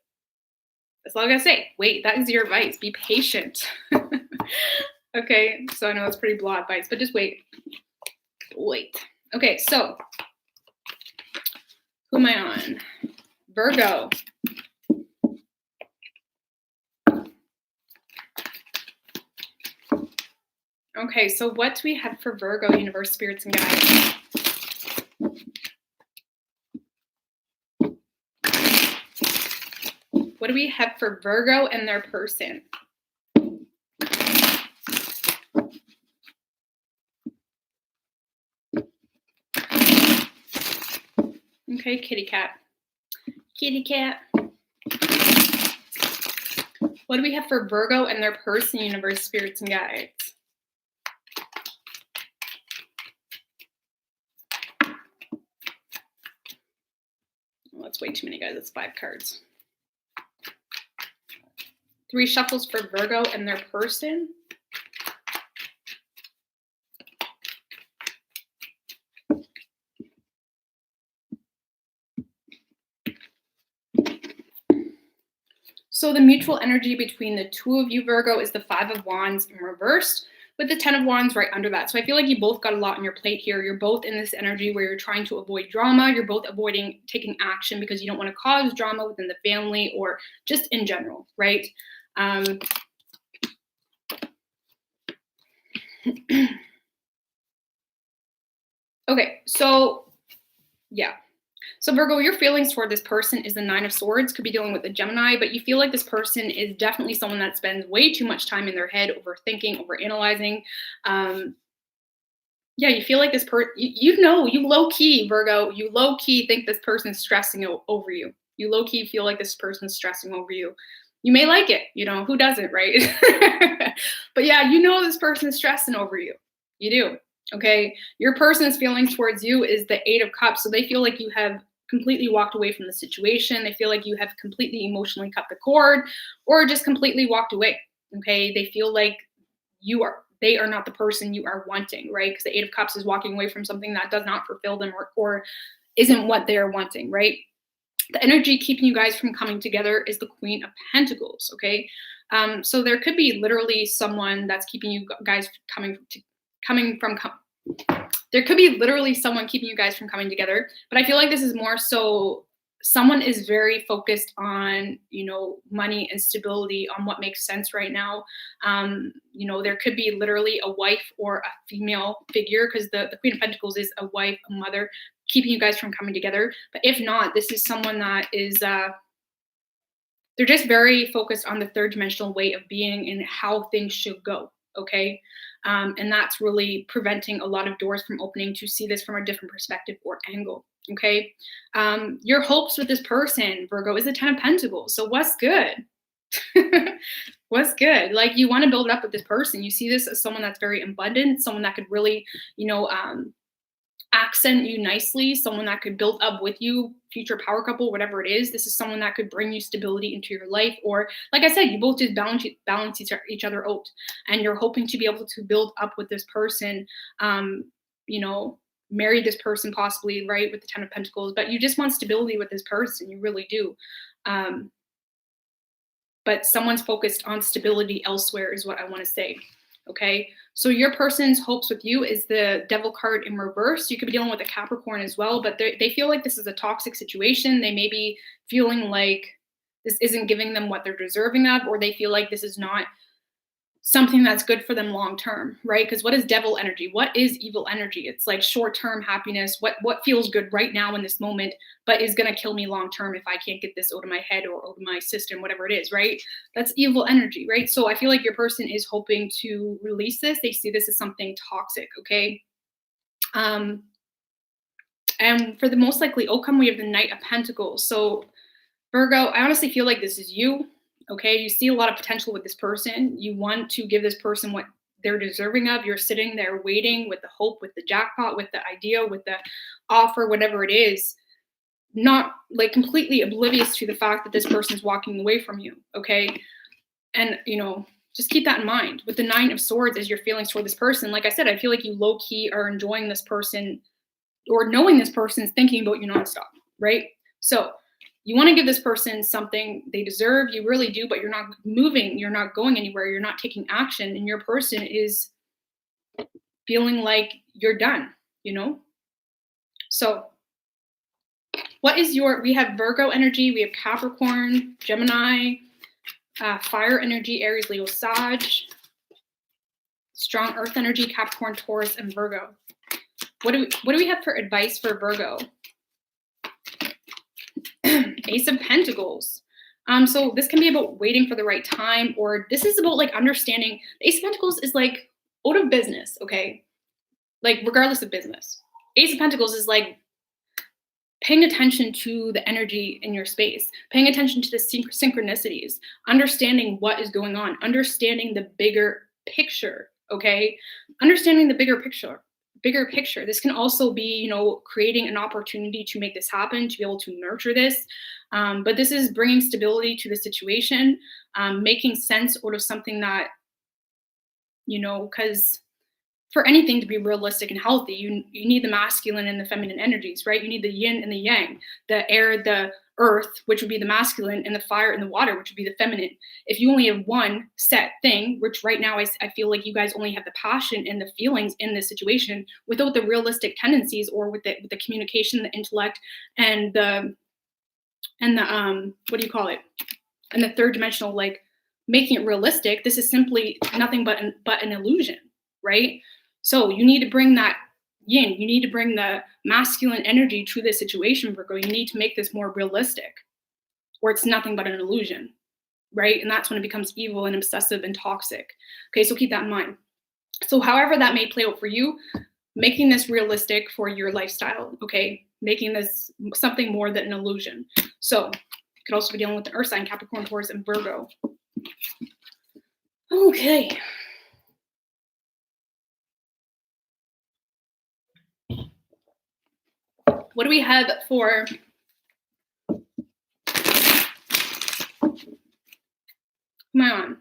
That's all I gotta say. Wait, that is your advice. Be patient. Okay, so I know it's pretty blah advice, but just wait. Wait. Okay, so who am I on? Virgo. Okay, so what do we have for Virgo, universe, spirits, and guides? What do we have for Virgo and their person? Okay, kitty cat. Kitty cat. What do we have for Virgo and their person, universe, spirits, and guides? Well, that's way too many, guys. It's 5 cards. 3 shuffles for Virgo and their person. So the mutual energy between the 2 of you, Virgo, is the 5 of Wands in reversed with the 10 of Wands right under that. So I feel like you both got a lot on your plate here. You're both in this energy where you're trying to avoid drama. You're both avoiding taking action because you don't want to cause drama within the family or just in general, right? Okay, so yeah. So Virgo, your feelings toward this person is the 9 of Swords. Could be dealing with a Gemini, but you feel like this person is definitely someone that spends way too much time in their head, overthinking, overanalyzing. Yeah, you feel like this person, you know, you low-key, Virgo, you low-key think this person's stressing over you. You low-key feel like this person's stressing over you. You may like it, you know, who doesn't, right? But yeah, you know this person is stressing over you. You do. Okay, your person's feelings towards you is the 8 of Cups. So they feel like you have completely walked away from the situation. They feel like you have completely emotionally cut the cord or just completely walked away. Okay, they feel like they are not the person you are wanting, right? Because the 8 of Cups is walking away from something that does not fulfill them or isn't what they're wanting, right? The energy keeping you guys from coming together is the Queen of Pentacles, okay? So there could be literally someone that's keeping you guys there could be literally someone keeping you guys from coming together, but I feel like this is more so someone is very focused on, you know, money and stability, on what makes sense right now. You know, there could be literally a wife or a female figure, because the Queen of Pentacles is a wife, a mother, keeping you guys from coming together. But if not, this is someone that is they're just very focused on the 3rd dimensional way of being and how things should go, okay? And that's really preventing a lot of doors from opening to see this from a different perspective or angle, okay? Your hopes with this person, Virgo, is the 10 of Pentacles. So what's good? What's good? Like, you want to build up with this person. You see this as someone that's very abundant, someone that could really, you know, accent you nicely, someone that could build up with you, future power couple, whatever it is. This is someone that could bring you stability into your life. Or like I said, you both just balance each other out, and you're hoping to be able to build up with this person, you know, marry this person possibly, right, with the 10 of Pentacles, but you just want stability with this person. You really do. But someone's focused on stability elsewhere is what I want to say. Okay, so your person's hopes with you is the Devil card in reverse. You could be dealing with a Capricorn as well, but they feel like this is a toxic situation. They may be feeling like this isn't giving them what they're deserving of, or they feel like this is not something that's good for them long term, right? Because what is devil energy? What is evil energy? It's like short-term happiness, what feels good right now in this moment, but is going to kill me long term if I can't get this out of my head or out of my system, whatever it is, right? That's evil energy, right? So I feel like your person is hoping to release this. They see this as something toxic, okay? And for the most likely outcome, we have the Knight of Pentacles. So Virgo, I honestly feel like this is you. Okay, you see a lot of potential with this person. You want to give this person what they're deserving of. You're sitting there waiting with the hope, with the jackpot, with the idea, with the offer, whatever it is, not like completely oblivious to the fact that this person is walking away from you. Okay, and you know, just keep that in mind. With the Nine of Swords as your feelings toward this person, like I said, I feel like you low key are enjoying this person, or knowing this person is thinking about you nonstop, right? So you want to give this person something they deserve. You really do, but you're not moving. You're not going anywhere. You're not taking action. And your person is feeling like you're done, you know? So what is we have Virgo energy. We have Capricorn, Gemini, fire energy, Aries, Leo, Sag, strong earth energy, Capricorn, Taurus, and Virgo. What do we have for advice for Virgo? Ace of Pentacles. So this can be about waiting for the right time, or this is about like understanding. The Ace of Pentacles is like out of business, okay? Like regardless of business. Ace of Pentacles is like paying attention to the energy in your space, paying attention to the synchronicities, understanding what is going on, understanding the bigger picture, okay? Understanding the bigger picture. This can also be, you know, creating an opportunity to make this happen, to be able to nurture this. But this is bringing stability to the situation, making sense out of something that, you know, because for anything to be realistic and healthy, you need the masculine and the feminine energies, right? You need the yin and the yang, the air, the earth, which would be the masculine, and the fire and the water, which would be the feminine. If you only have one set thing, which right now I feel like you guys only have the passion and the feelings in this situation without the realistic tendencies, or with the communication, the intellect, and the what do you call it? And the third dimensional, like making it realistic. This is simply nothing but an illusion, right? So you need to bring that yin, you need to bring the masculine energy to this situation, Virgo. You need to make this more realistic, or it's nothing but an illusion, right? And that's when it becomes evil and obsessive and toxic. Okay, so keep that in mind. So however that may play out for you, making this realistic for your lifestyle, okay? Making this something more than an illusion. So you could also be dealing with the earth sign, Capricorn, Taurus, and Virgo. Okay. What do we have for come on?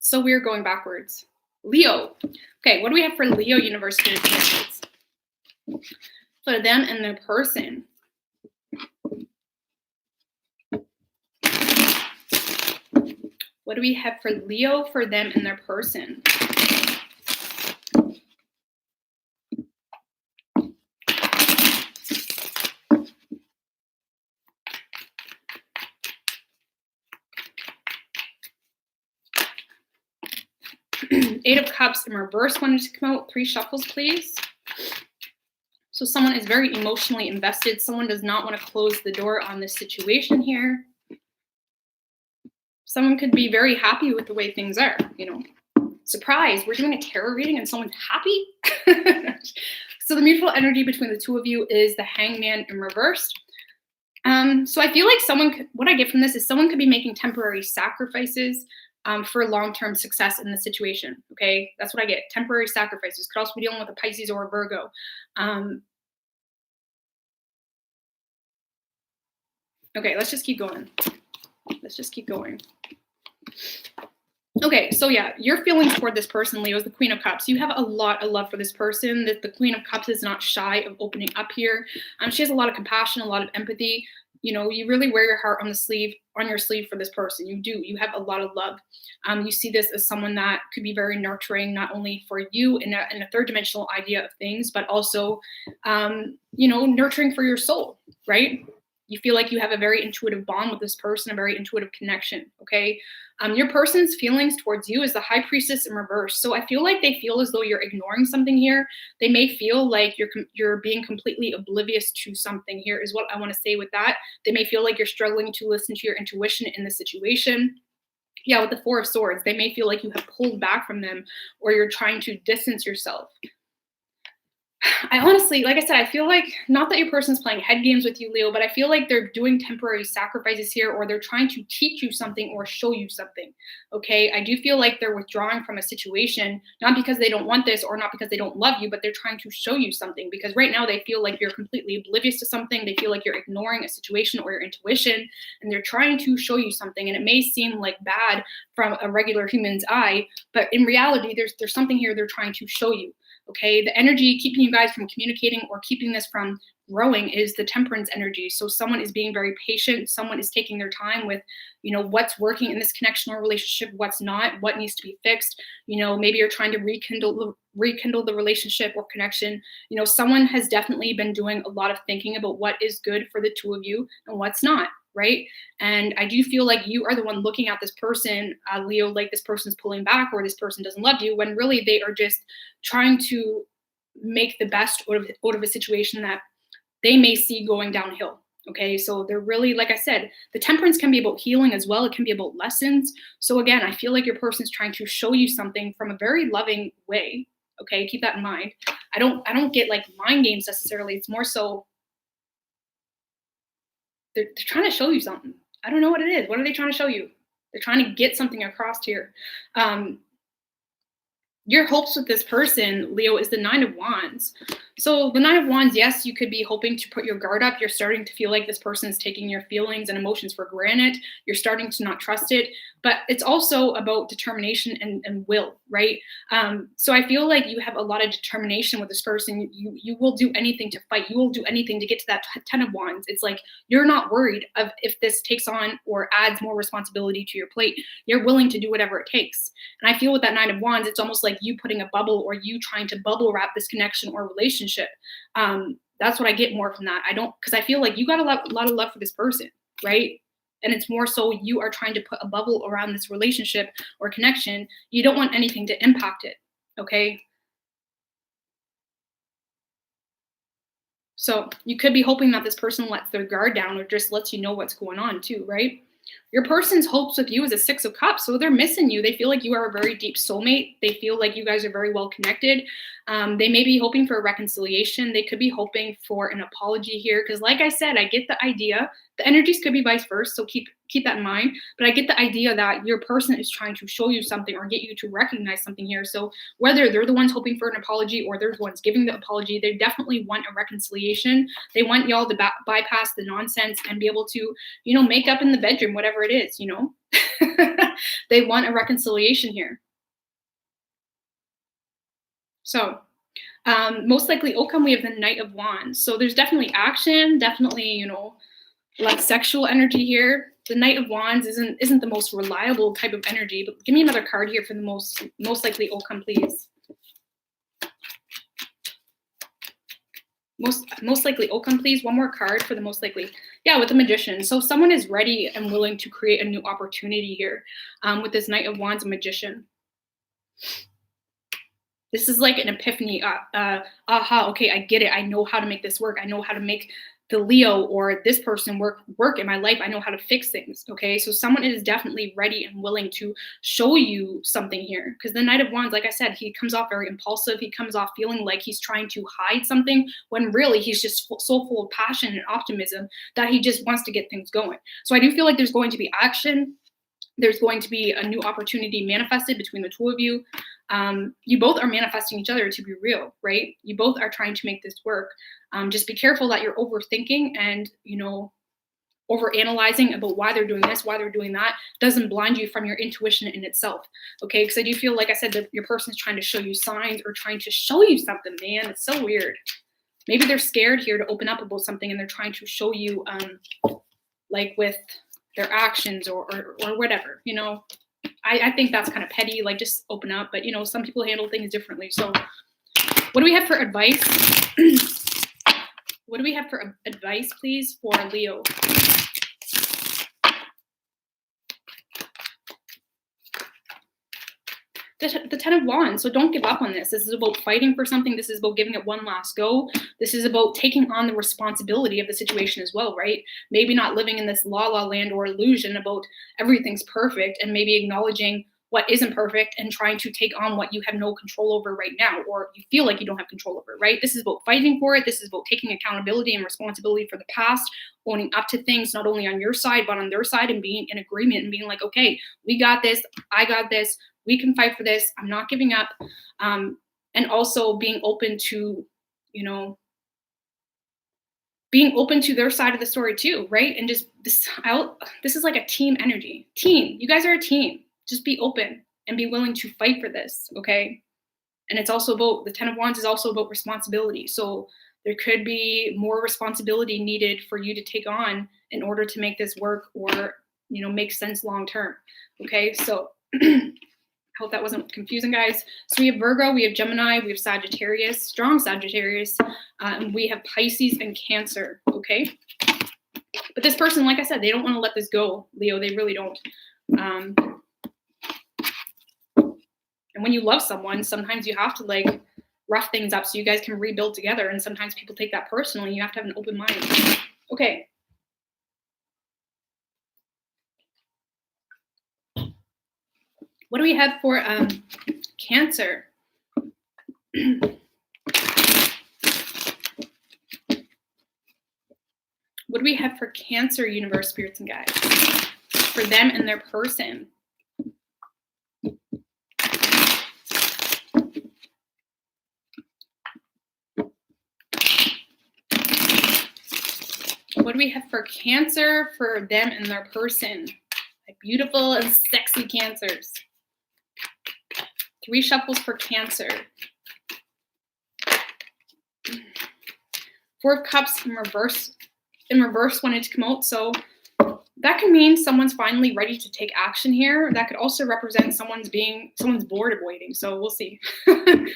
So we're going backwards. Leo. Okay, what do we have for Leo universe communications? For them and their person. What do we have for Leo, for them and their person? Eight of Cups in reverse wanted to come out. 3 shuffles, please. So someone is very emotionally invested. Someone does not want to close the door on this situation here. Someone could be very happy with the way things are, you know. Surprise, we're doing a tarot reading and someone's happy. So the mutual energy between the two of you is the Hangman in reverse. So I feel like what I get from this is someone could be making temporary sacrifices. for long-term success in the situation. Okay, that's what I get. Temporary sacrifices. Could also be dealing with a Pisces or a Virgo. Um, okay, let's just keep going. Let's just keep going. Okay, so yeah, your feelings toward this person, Leo, is the Queen of Cups. You have a lot of love for this person. That the Queen of Cups is not shy of opening up here. She has a lot of compassion, a lot of empathy. You know, you really wear your heart on the sleeve, on your sleeve for this person. You do. You have a lot of love. You see this as someone that could be very nurturing, not only for you in a third dimensional idea of things, but also, you know, nurturing for your soul, right? You feel like you have a very intuitive bond with this person, a very intuitive connection. Okay. Your person's feelings towards you is the High Priestess in reverse. So I feel like they feel as though you're ignoring something here. They may feel like you're being completely oblivious to something here, is what I want to say with that. They may feel like you're struggling to listen to your intuition in the situation. Yeah, with the Four of Swords, they may feel like you have pulled back from them, or you're trying to distance yourself. I honestly, like I said, I feel like not that your person's playing head games with you, Leo, but I feel like they're doing temporary sacrifices here, or they're trying to teach you something or show you something. Okay. I do feel like they're withdrawing from a situation, not because they don't want this or not because they don't love you, but they're trying to show you something, because right now they feel like you're completely oblivious to something. They feel like you're ignoring a situation or your intuition, and they're trying to show you something. And it may seem like bad from a regular human's eye, but in reality, there's something here they're trying to show you. Okay, the energy keeping you guys from communicating or keeping this from growing is the Temperance energy. So someone is being very patient. Someone is taking their time with, you know, what's working in this connection or relationship, what's not, what needs to be fixed. You know, maybe you're trying to rekindle the relationship or connection. You know, someone has definitely been doing a lot of thinking about what is good for the two of you and what's not. Right. And I do feel like you are the one looking at this person, Leo, like this person's pulling back or this person doesn't love you, when really they are just trying to make the best out of a situation that they may see going downhill. Okay. So they're really, like I said, the Temperance can be about healing as well. It can be about lessons. So again, I feel like your person is trying to show you something from a very loving way. Okay. Keep that in mind. I don't get like mind games necessarily. It's more so they're trying to show you something. I don't know what it is. What are they trying to show you? They're trying to get something across here. Your hopes with this person, Leo, is the Nine of Wands. So the Nine of Wands, yes, you could be hoping to put your guard up. You're starting to feel like this person is taking your feelings and emotions for granted. You're starting to not trust it. But it's also about determination and will, right? So I feel like you have a lot of determination with this person. You will do anything to fight. You will do anything to get to that Ten of Wands. It's like you're not worried of if this takes on or adds more responsibility to your plate. You're willing to do whatever it takes. And I feel with that Nine of Wands, it's almost like you putting a bubble or you trying to bubble wrap this connection or relationship. That's what I get more from that. I don't, because I feel like you got a lot of love for this person, right? And it's more so you are trying to put a bubble around this relationship or connection. You don't want anything to impact it. Okay. So you could be hoping that this person lets their guard down or just lets you know what's going on too, right? Your person's hopes with you is a Six of Cups. So they're missing you. They feel like you are a very deep soulmate. They feel like you guys are very well connected. They may be hoping for a reconciliation. They could be hoping for an apology here. Because like I said, I get the idea. The energies could be vice versa. So keep that in mind. But I get the idea that your person is trying to show you something or get you to recognize something here. So whether they're the ones hoping for an apology or they're the ones giving the apology, they definitely want a reconciliation. They want y'all to bypass the nonsense and be able to, you know, make up in the bedroom, whatever it is, you know. They want a reconciliation here. So most likely outcome, we have the Knight of Wands. So there's definitely action, definitely, you know, like sexual energy here. The Knight of Wands isn't the most reliable type of energy, but give me another card here for the most likely outcome, please. Most likely outcome, please. One more card for the most likely. Yeah, with the Magician. So someone is ready and willing to create a new opportunity here with this Knight of Wands and Magician. This is like an epiphany. Aha, okay, I get it. I know how to make this work. I know how to make the Leo or this person work in my life. I know how to fix things. Okay, so someone is definitely ready and willing to show you something here. Because the Knight of Wands, like I said, he comes off very impulsive. He comes off feeling like he's trying to hide something when really he's just so full of passion and optimism that he just wants to get things going. So I do feel like there's going to be action. There's going to be a new opportunity manifested between the two of you. You both are manifesting each other, to be real, right? You both are trying to make this work. Just be careful that you're overthinking and, over analyzing about why they're doing this, why they're doing that, doesn't blind you from your intuition in itself. Okay. Because I do feel, like I said, that your person is trying to show you signs or trying to show you something, man. It's so weird. Maybe they're scared here to open up about something and they're trying to show you, like with their actions or whatever, I think that's kind of petty, like just open up, but some people handle things differently. So what do we have for advice? What do we have for advice, please, for Leo? The Ten of Wands. So don't give up on this. This is about fighting for something. This is about giving it one last go. This is about taking on the responsibility of the situation as well, right? Maybe not living in this la-la land or illusion about everything's perfect, and maybe acknowledging what isn't perfect and trying to take on what you have no control over right now, or you feel like you don't have control over, right? This is about fighting for it. This is about taking accountability and responsibility for the past, owning up to things, not only on your side, but on their side, and being in agreement and being like, okay, we got this. I got this. We can fight for this. I'm not giving up. And also being open to, being open to their side of the story too, right? And just this is like a team energy. Team, you guys are a team. Just be open and be willing to fight for this, okay? And it's also about, the Ten of Wands is also about responsibility. So there could be more responsibility needed for you to take on in order to make this work or, make sense long-term, okay? So I hope that wasn't confusing, guys. So we have Virgo, we have Gemini, we have Sagittarius, strong Sagittarius, and we have Pisces and Cancer, okay? But this person, like I said, they don't want to let this go, Leo. They really don't. And when you love someone, sometimes you have to like rough things up so you guys can rebuild together. And sometimes people take that personally. You have to have an open mind. Okay. What do we have for Cancer? What do we have for Cancer, universe, spirits, and guides? For them and their person. What do we have for Cancer, for them and their person? Like beautiful and sexy Cancers. 3 shuffles for Cancer. 4 of Cups in reverse. In reverse wanted to come out. So that can mean someone's finally ready to take action here. That could also represent someone's bored of waiting. So we'll see. The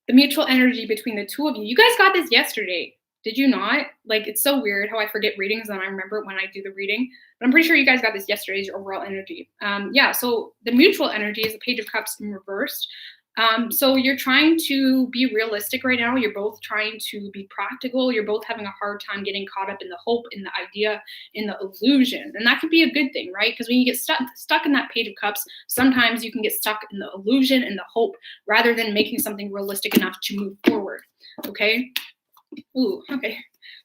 mutual energy between the two of you. You guys got this yesterday. Did you not? Like, it's so weird how I forget readings and I remember when I do the reading. But I'm pretty sure you guys got this yesterday as your overall energy. Yeah, so the mutual energy is the Page of Cups in reversed. So you're trying to be realistic right now. You're both trying to be practical. You're both having a hard time getting caught up in the hope, in the idea, in the illusion. And that could be a good thing, right? Because when you get stuck in that Page of Cups, sometimes you can get stuck in the illusion and the hope rather than making something realistic enough to move forward, okay? Ooh, okay.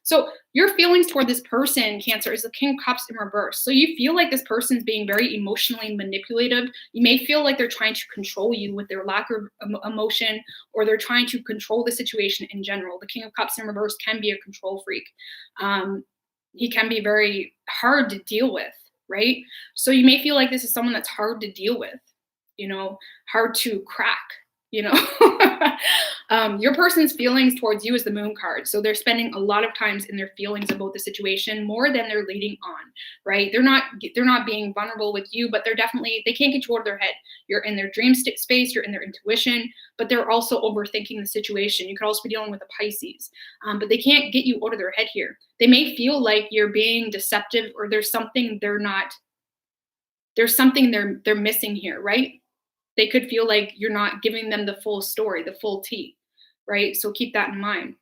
So your feelings toward this person, Cancer, is the King of Cups in reverse. So you feel like this person's being very emotionally manipulative. You may feel like they're trying to control you with their lack of emotion, or they're trying to control the situation in general. The King of Cups in reverse can be a control freak. He can be very hard to deal with, right? So you may feel like this is someone that's hard to deal with, hard to crack. Your person's feelings towards you is the Moon card. So they're spending a lot of times in their feelings about the situation more than they're leading on, right? They're not being vulnerable with you, but they can't get you out of their head. You're in their dream space, you're in their intuition, but they're also overthinking the situation. You could also be dealing with a Pisces, but they can't get you out of their head here. They may feel like you're being deceptive, or there's something they're missing here, right? They could feel like you're not giving them the full story, the full tea, right? So keep that in mind.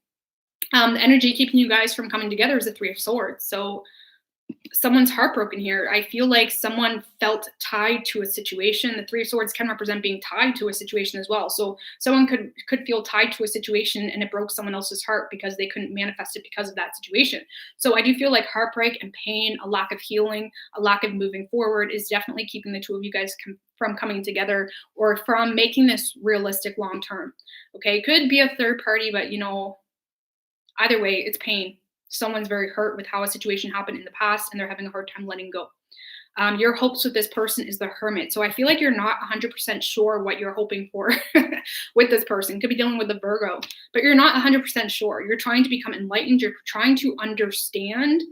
The energy keeping you guys from coming together is the 3 of Swords. So someone's heartbroken here. I feel like someone felt tied to a situation. The Three of Swords can represent being tied to a situation as well. So someone could feel tied to a situation and it broke someone else's heart because they couldn't manifest it because of that situation. So I do feel like heartbreak and pain, a lack of healing, a lack of moving forward is definitely keeping the two of you guys from coming together or from making this realistic long term. Okay, could be a third party, but either way, it's pain. Someone's very hurt with how a situation happened in the past and they're having a hard time letting go. Your hopes with this person is the Hermit. So I feel like you're not 100% sure what you're hoping for with this person. Could be dealing with the Virgo, but you're not 100% sure. You're trying to become enlightened. You're trying to understand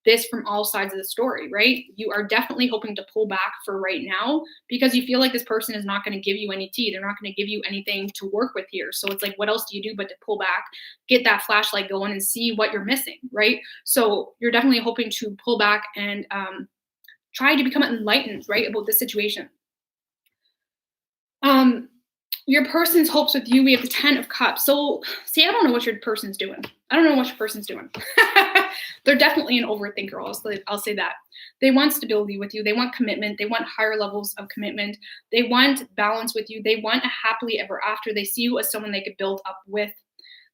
this from all sides of the story, right? You are definitely hoping to pull back for right now because you feel like this person is not going to give you any tea. They're not going to give you anything to work with here. So it's like, what else do you do but to pull back, get that flashlight going and see what you're missing, right? So you're definitely hoping to pull back and try to become enlightened, right, about this situation. Your person's hopes with you, we have the 10 of Cups. So, see, I don't know what your person's doing. They're definitely an overthinker. I'll say that. They want stability with you. They want commitment. They want higher levels of commitment. They want balance with you. They want a happily ever after. They see you as someone they could build up with.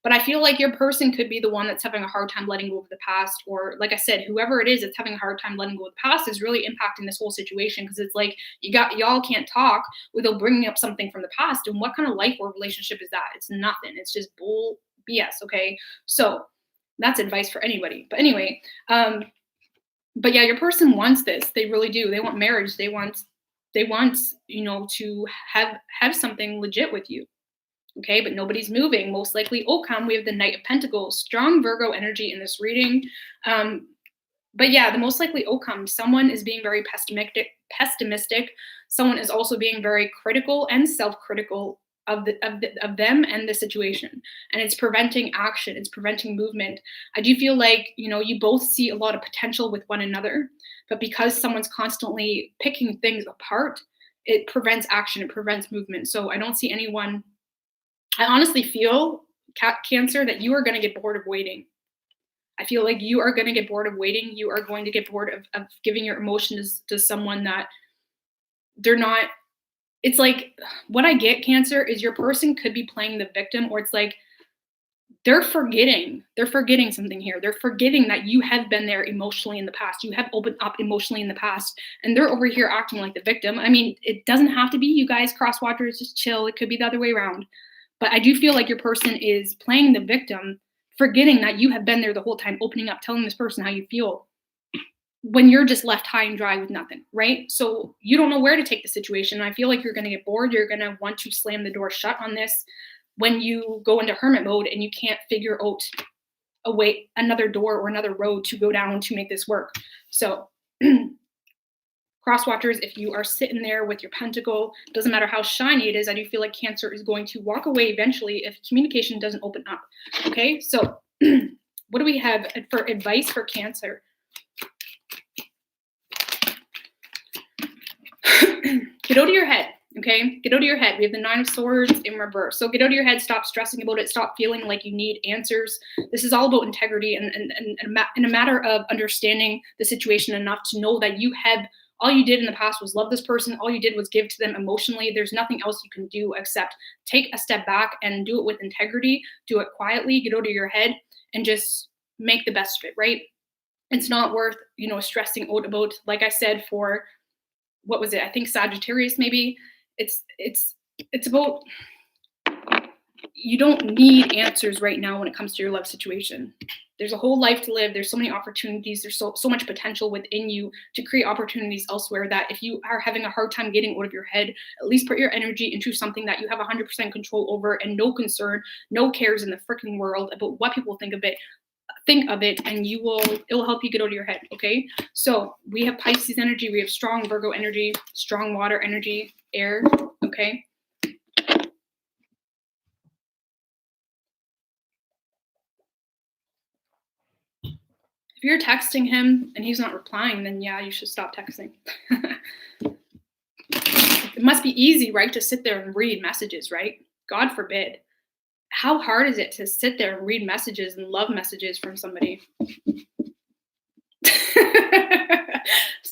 But I feel like your person could be the one that's having a hard time letting go of the past. Or like I said, whoever it is that's having a hard time letting go of the past is really impacting this whole situation because it's like y'all can't talk without bringing up something from the past. And what kind of life or relationship is that? It's nothing. It's just bull BS, okay? So that's advice for anybody. But anyway, but yeah, your person wants this. They really do. They want marriage. They want to have something legit with you. Okay, but nobody's moving. Most likely outcome, we have the Knight of Pentacles, strong Virgo energy in this reading. But yeah, the most likely outcome, someone is being very pessimistic. Someone is also being very critical and self-critical of them and the situation. And it's preventing action. It's preventing movement. I do feel like, you both see a lot of potential with one another, but because someone's constantly picking things apart, it prevents action. It prevents movement. So I don't see anyone. I honestly feel, Cancer, that you are going to get bored of waiting. I feel like you are going to get bored of waiting. You are going to get bored of giving your emotions to someone that they're not. It's like, what I get, Cancer, is your person could be playing the victim, or it's like they're forgetting something here. They're forgetting that you have been there emotionally in the past. You have opened up emotionally in the past, and they're over here acting like the victim. I mean, it doesn't have to be, you guys, crosswatchers, just chill. It could be the other way around. But I do feel like your person is playing the victim, forgetting that you have been there the whole time, opening up, telling this person how you feel when you're just left high and dry with nothing, right? So you don't know where to take the situation. And I feel like you're going to get bored. You're going to want to slam the door shut on this when you go into hermit mode and you can't figure out another door or another road to go down to make this work. So crosswatchers, if you are sitting there with your pentacle, doesn't matter how shiny it is, I do feel like Cancer is going to walk away eventually if communication doesn't open up. Okay, so what do we have for advice for Cancer? Get out of your head, okay? Get out of your head. We have the 9 of Swords in reverse. So get out of your head. Stop stressing about it. Stop feeling like you need answers. This is all about integrity and a matter of understanding the situation enough to know that all you did in the past was love this person. All you did was give to them emotionally. There's nothing else you can do except take a step back and do it with integrity. Do it quietly. Get out of your head and just make the best of it, right? It's not worth, stressing out about, like I said, for, what was it? I think Sagittarius, maybe. It's about, you don't need answers right now when it comes to your love situation. There's a whole life to live. There's so many opportunities. There's so much potential within you to create opportunities elsewhere that if you are having a hard time getting out of your head, at least put your energy into something that you have 100% control over and no concern, no cares in the freaking world about what people think of it. Think of it and it will help you get out of your head, okay? So we have Pisces energy. We have strong Virgo energy, strong water energy, air, okay? If you're texting him and he's not replying, then yeah, you should stop texting. It must be easy, right, to sit there and read messages, right? God forbid. How hard is it to sit there and read messages and love messages from somebody?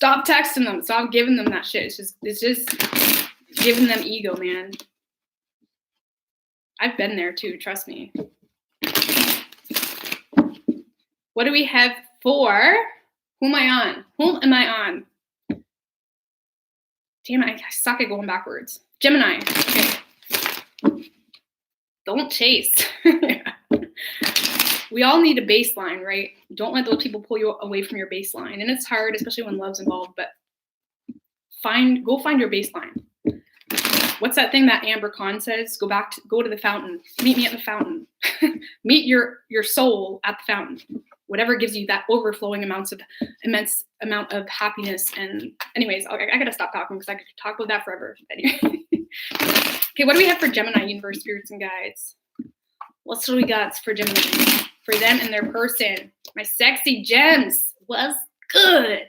Stop texting them. Stop giving them that shit. It's just giving them ego, man. I've been there too, trust me. What do we have for? Who am I on? Who am I on? Damn it, I suck at going backwards. Gemini. Okay. Don't chase. We all need a baseline, right? Don't let those people pull you away from your baseline. And it's hard, especially when love's involved, but go find your baseline. What's that thing that Amber Khan says? Go to the fountain. Meet me at the fountain. Meet your soul at the fountain. Whatever gives you that overflowing immense amount of happiness. And anyways, I gotta stop talking because I could talk about that forever. Anyway. Okay, what do we have for Gemini, universe, spirits, and guides? What's what we got for Gemini? For them and their person. My sexy gems. What's good?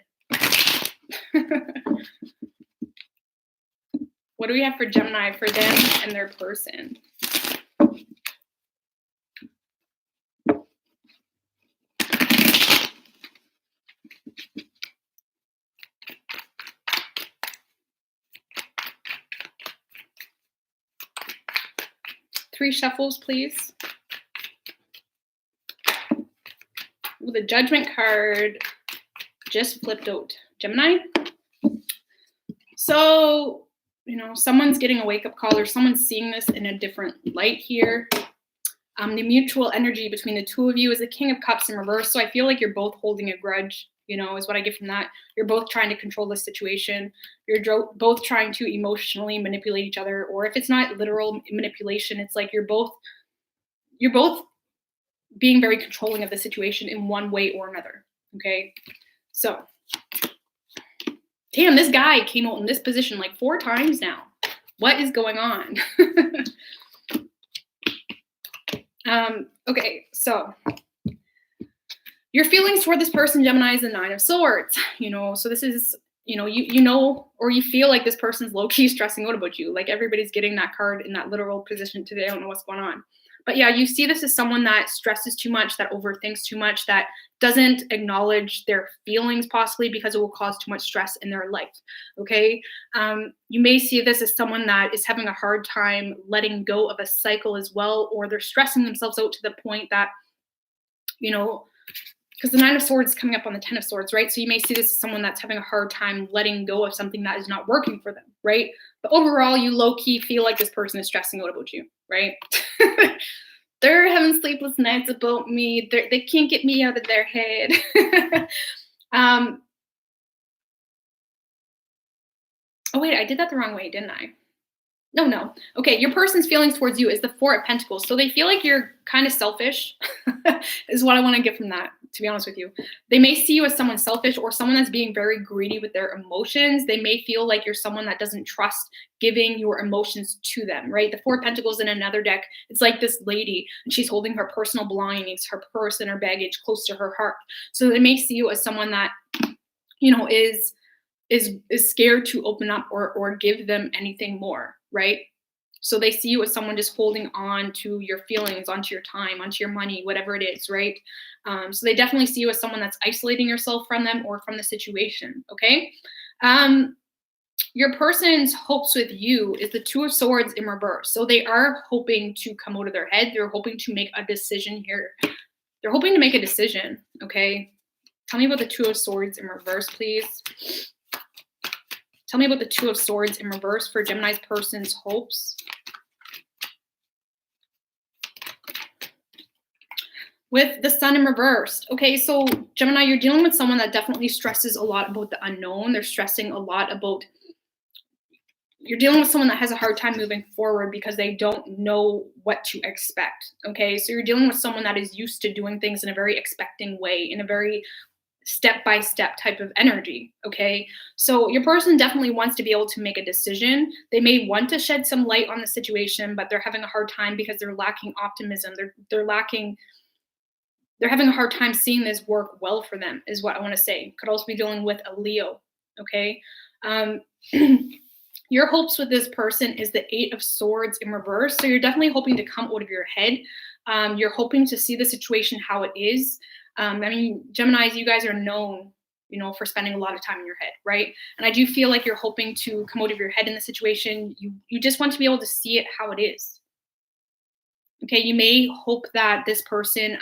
What do we have for Gemini, for them and their person? Three shuffles, please. Well, the Judgment card just flipped out. Gemini. So, someone's getting a wake-up call, or someone's seeing this in a different light here. The mutual energy between the two of you is the King of Cups in reverse. So I feel like you're both holding a grudge, is what I get from that. You're both trying to control the situation. You're both trying to emotionally manipulate each other. Or if it's not literal manipulation, it's like you're both being very controlling of the situation in one way or another. Okay. So, damn, this guy came out in this position like 4 times now. What is going on? Okay, so your feelings toward this person, Gemini, is the 9 of Swords. So this is, or you feel like this person's low-key stressing out about you. Like everybody's getting that card in that literal position today. I don't know what's going on. But yeah, you see this as someone that stresses too much, that overthinks too much, that doesn't acknowledge their feelings possibly because it will cause too much stress in their life, okay? You may see this as someone that is having a hard time letting go of a cycle as well, or they're stressing themselves out to the point that, because the 9 of Swords is coming up on the 10 of Swords, right? So you may see this as someone that's having a hard time letting go of something that is not working for them, right? But overall, you low-key feel like this person is stressing out about you, right? They're having sleepless nights about me. They can't get me out of their head. Oh, wait, I did that the wrong way, didn't I? No. Okay, your person's feelings towards you is the 4 of Pentacles. So they feel like you're kind of selfish, is what I want to get from that, to be honest with you. They may see you as someone selfish or someone that's being very greedy with their emotions. They may feel like you're someone that doesn't trust giving your emotions to them, right? The 4 of Pentacles in another deck, it's like this lady, and she's holding her personal belongings, her purse and her baggage close to her heart. So they may see you as someone that, is scared to open up or give them anything more, right? So they see you as someone just holding on to your feelings, onto your time, onto your money, whatever it is, right? So they definitely see you as someone that's isolating yourself from them or from the situation, okay? Your person's hopes with you is the 2 of Swords in reverse. So they are hoping to come out of their head. They're hoping to make a decision here. They're hoping to make a decision, okay? Tell me about the 2 of Swords in reverse, please. Tell me about the 2 of Swords in reverse for Gemini's person's hopes. With the Sun in reverse. Okay, so Gemini, you're dealing with someone that definitely stresses a lot about the unknown. They're stressing a lot about, you're dealing with someone that has a hard time moving forward because they don't know what to expect. Okay, so you're dealing with someone that is used to doing things in a very expecting way, in a very step-by-step type of energy, okay? So your person definitely wants to be able to make a decision. They may want to shed some light on the situation, but they're having a hard time because they're lacking optimism. They're having a hard time seeing this work well for them, is what I want to say. Could also be dealing with a Leo, okay? Your hopes with this person is the 8 of Swords in reverse. So you're definitely hoping to come out of your head. You're hoping to see the situation how it is. Geminis, you guys are known you know, for spending a lot of time in your head, right? And I do feel like you're hoping to come out of your head in the situation. You just want to be able to see it how it is. Okay, you may hope that this person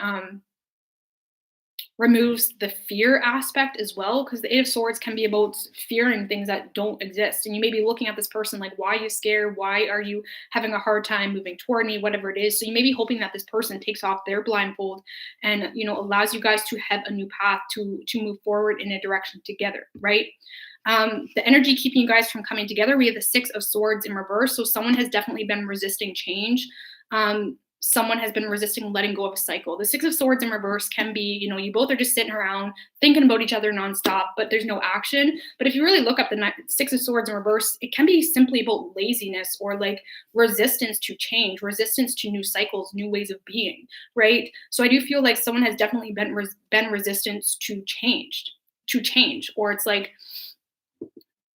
removes the fear aspect as well, because the Eight of Swords can be about fearing things that don't exist. And you may be looking at this person like, why are you scared? Why are you having a hard time moving toward me? Whatever it is. So you may be hoping that this person takes off their blindfold and, you know, allows you guys to have a new path to move forward in a direction together, right? The energy keeping you guys from coming together, we have the Six of Swords in reverse. So someone has definitely been resisting change. Someone has been resisting letting go of a cycle. The Six of Swords in reverse can be, you know, you both are just sitting around thinking about each other nonstop, but there's no action. But if you really look up the Six of Swords in reverse, it can be simply about laziness or like resistance to change, resistance to new cycles, new ways of being, right? So I do feel like someone has definitely been resistant to change, or it's like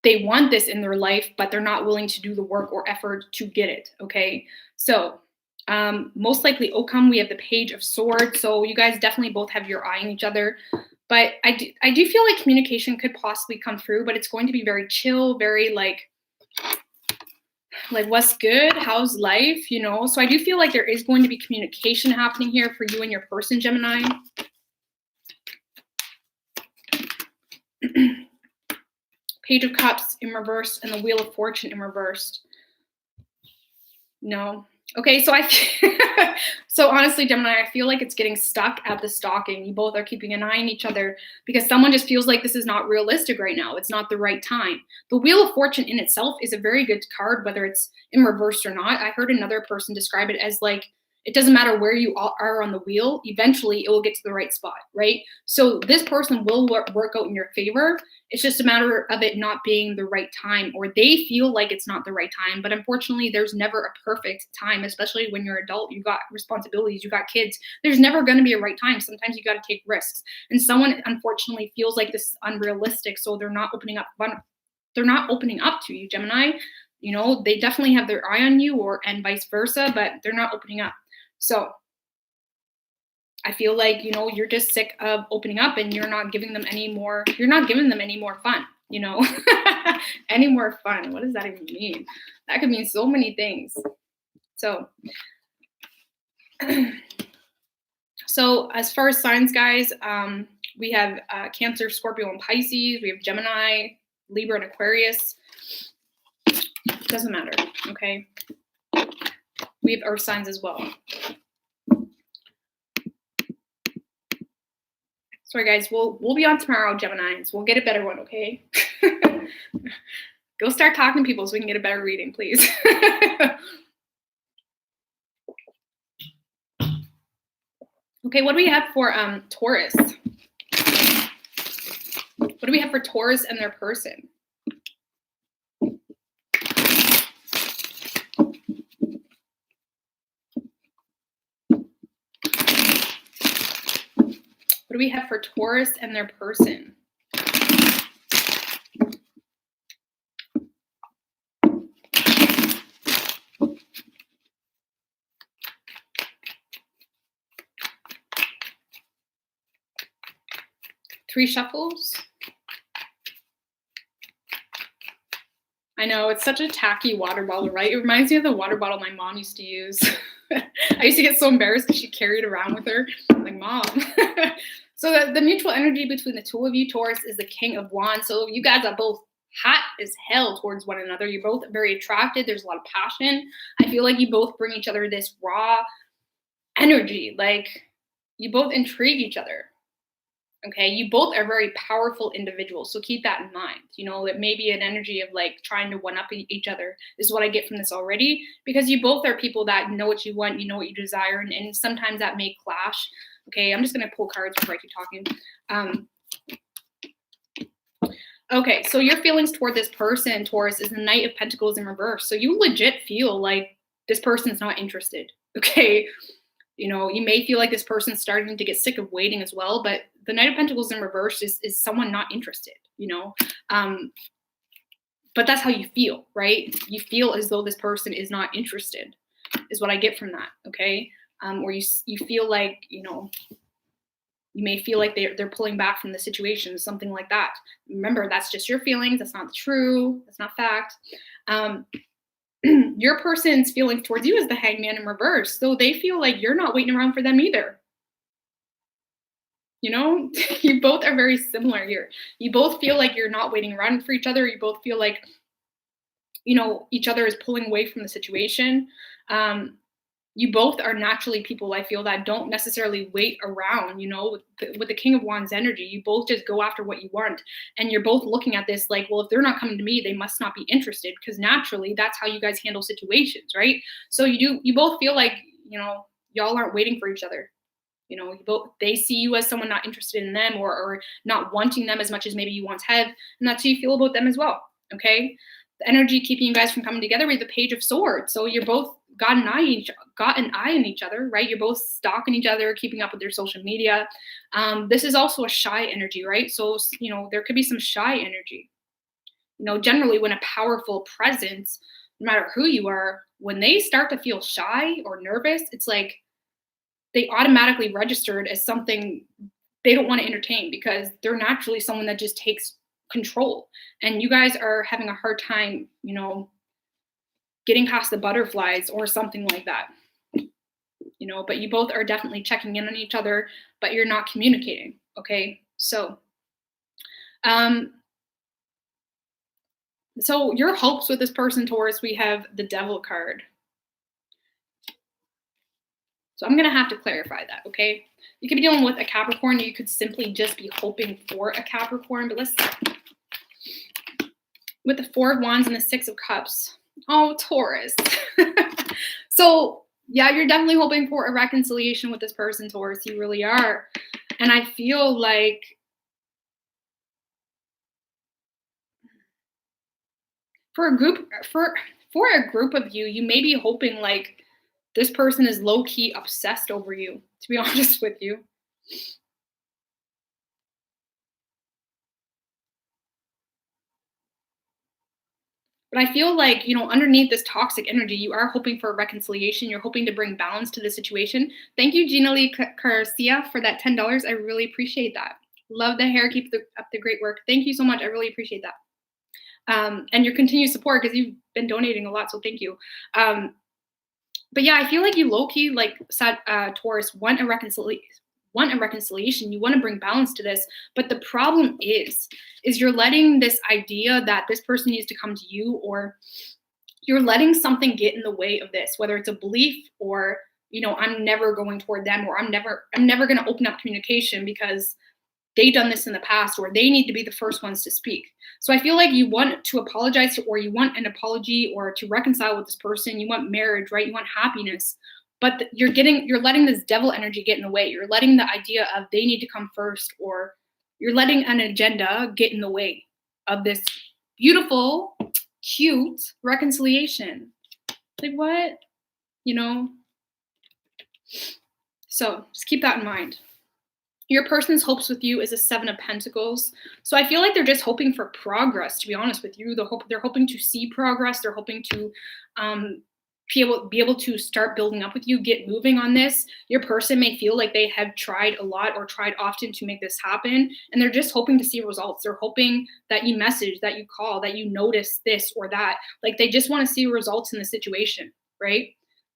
they want this in their life, but they're not willing to do the work or effort to get it, okay? So most likely outcome, we have the Page of Swords. So you guys definitely both have your eye on each other. But I do feel like communication could possibly come through, but it's going to be very chill, very like what's good? How's life? You know, so I do feel like there is going to be communication happening here for you and your person, Gemini. Page of Cups in reverse and the Wheel of Fortune in reversed. No. Okay, so so honestly, Gemini, I feel like it's getting stuck at the stalking. You both are keeping an eye on each other because someone just feels like this is not realistic right now. It's not the right time. The Wheel of Fortune in itself is a very good card, whether it's in reverse or not. I heard another person describe it as like, it doesn't matter where you are on the wheel, eventually it will get to the right spot, right? So this person will work out in your favor. It's just a matter of it not being the right time, or they feel like it's not the right time. But unfortunately, there's never a perfect time, especially when you're an adult, you got responsibilities, you got kids. There's never going to be a right time. Sometimes you got to take risks. And someone unfortunately feels like this is unrealistic, so they're not opening up. They're not opening up to you, Gemini. You know, they definitely have their eye on you, and vice versa, but they're not opening up. So I feel like, you know, you're just sick of opening up and you're not giving them any more fun, you know, any more fun. What does that even mean? That could mean so many things. So, so as far as signs, guys, we have Cancer, Scorpio, and Pisces. We have Gemini, Libra, and Aquarius. Doesn't matter, okay? We have earth signs as well. Sorry, guys. We'll be on tomorrow, Geminis. We'll get a better one, okay? Go start talking to people so we can get a better reading, please. Okay, what do we have for Taurus? What do we have for Taurus and their person? What do we have for Taurus and their person? Three shuffles. I know, it's such a tacky water bottle, right? It reminds me of the water bottle my mom used to use. I used to get so embarrassed because she carried it around with her. I'm like, Mom. So the mutual energy between the two of you, Taurus, is the King of Wands. So you guys are both hot as hell towards one another. You're both very attracted. There's a lot of passion. I feel like you both bring each other this raw energy. Like, you both intrigue each other. Okay, you both are very powerful individuals, so keep that in mind. You know, it may be an energy of like trying to one-up each other is what I get from this already, because you both are people that know what you want, you know what you desire, and sometimes that may clash. Okay, I'm just going to pull cards before I keep talking. Okay, so your feelings toward this person, Taurus, is the Knight of Pentacles in reverse. So you legit feel like this person's not interested, okay? You know, you may feel like this person's starting to get sick of waiting as well, but the Knight of Pentacles in reverse is someone not interested, you know? But that's how you feel, right? You feel as though this person is not interested, is what I get from that, okay? Or you feel like, you know, You may feel like they're pulling back from the situation, something like that. Remember, that's just your feelings. That's not true. That's not fact. Um, your person's feelings towards you is the hangman in reverse. So they feel like you're not waiting around for them either. You know, you both are very similar here. You both feel like you're not waiting around for each other. You both feel like, each other is pulling away from the situation. Um, you both are naturally people, I feel, that don't necessarily wait around, with the King of Wands energy. You both just go after what you want. And you're both looking at this like, well, if they're not coming to me, they must not be interested, because naturally that's how you guys handle situations, right? So you both feel like, y'all aren't waiting for each other. They see you as someone not interested in them, or not wanting them as much as maybe you once had. And that's how you feel about them as well. Okay. The energy keeping you guys from coming together with the Page of Swords. So you're both got an eye on each other, right? You're both stalking each other, keeping up with their social media. This is also a shy energy, right? So, there could be some shy energy. Generally when a powerful presence, no matter who you are, when they start to feel shy or nervous, it's like they automatically registered as something they don't want to entertain, because they're naturally someone that just takes control. And you guys are having a hard time, getting past the butterflies or something like that. But you both are definitely checking in on each other, but you're not communicating. Okay. So your hopes with this person, Taurus, we have the Devil card. So I'm going to have to clarify that, okay? You could be dealing with a Capricorn. You could simply just be hoping for a Capricorn. But let's with the Four of Wands and the Six of Cups. Oh, Taurus. So, yeah, you're definitely hoping for a reconciliation with this person, Taurus. You really are. And I feel like for a group of you, you may be hoping like this person is low-key obsessed over you, to be honest with you. But I feel like, underneath this toxic energy, you are hoping for a reconciliation. You're hoping to bring balance to the situation. Thank you, Gina Lee Garcia, for that $10. I really appreciate that. Love the hair. Keep up the great work. Thank you so much. I really appreciate that. And your continued support, because you've been donating a lot. So thank you. But yeah, I feel like you low-key, like Taurus, want a reconciliation. You want to bring balance to this. But the problem is you're letting this idea that this person needs to come to you, or you're letting something get in the way of this, whether it's a belief or, I'm never going toward them, or I'm never going to open up communication because they've done this in the past, or they need to be the first ones to speak. So I feel like you want to apologize, or you want an apology, or to reconcile with this person. You want marriage, right? You want happiness. But you're letting this devil energy get in the way. You're letting the idea of they need to come first, or you're letting an agenda get in the way of this beautiful, cute reconciliation. Like what? So just keep that in mind. Your person's hopes with you is a Seven of Pentacles. So I feel like they're just hoping for progress, to be honest with you. They're hoping to see progress. They're hoping to be able to start building up with you, get moving on this. Your person may feel like they have tried a lot or tried often to make this happen, and they're just hoping to see results. They're hoping that you message, that you call, that you notice this or that. Like they just want to see results in the situation, right?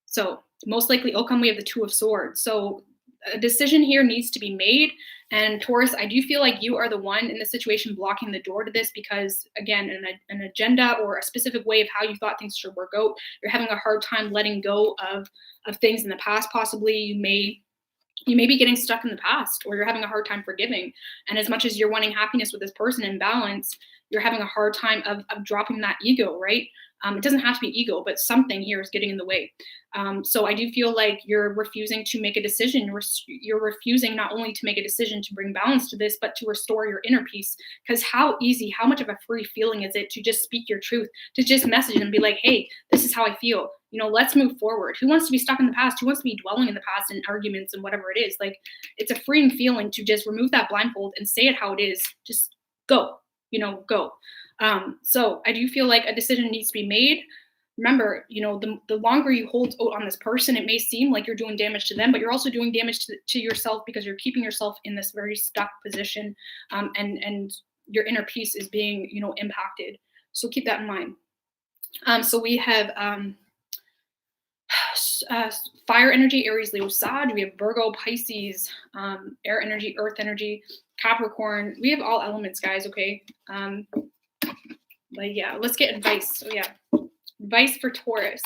So most likely outcome, we have the Two of Swords. So a decision here needs to be made. And Taurus, I do feel like you are the one in the situation blocking the door to this, because again, an agenda or a specific way of how you thought things should work out, you're having a hard time letting go of things in the past. Possibly you may be getting stuck in the past, or you're having a hard time forgiving. And as much as you're wanting happiness with this person in balance, you're having a hard time of dropping that ego, right? It doesn't have to be ego, but something here is getting in the way. So I do feel like you're refusing to make a decision. You're refusing not only to make a decision to bring balance to this, but to restore your inner peace. Because how much of a free feeling is it to just speak your truth, to just message and be like, hey, this is how I feel. Let's move forward. Who wants to be stuck in the past? Who wants to be dwelling in the past and arguments and whatever it is? Like, it's a freeing feeling to just remove that blindfold and say it how it is. Just go, go. So I do feel like a decision needs to be made. remember, the longer you hold out on this person, it may seem like you're doing damage to them, but you're also doing damage to yourself, because you're keeping yourself in this very stuck position, and your inner peace is being, impacted. So keep that in mind. So we have fire energy, Aries, Leo, Sag. We have Virgo, Pisces, air energy, earth energy, Capricorn. We have all elements, guys, okay? But yeah, let's get advice. So yeah, advice for Taurus.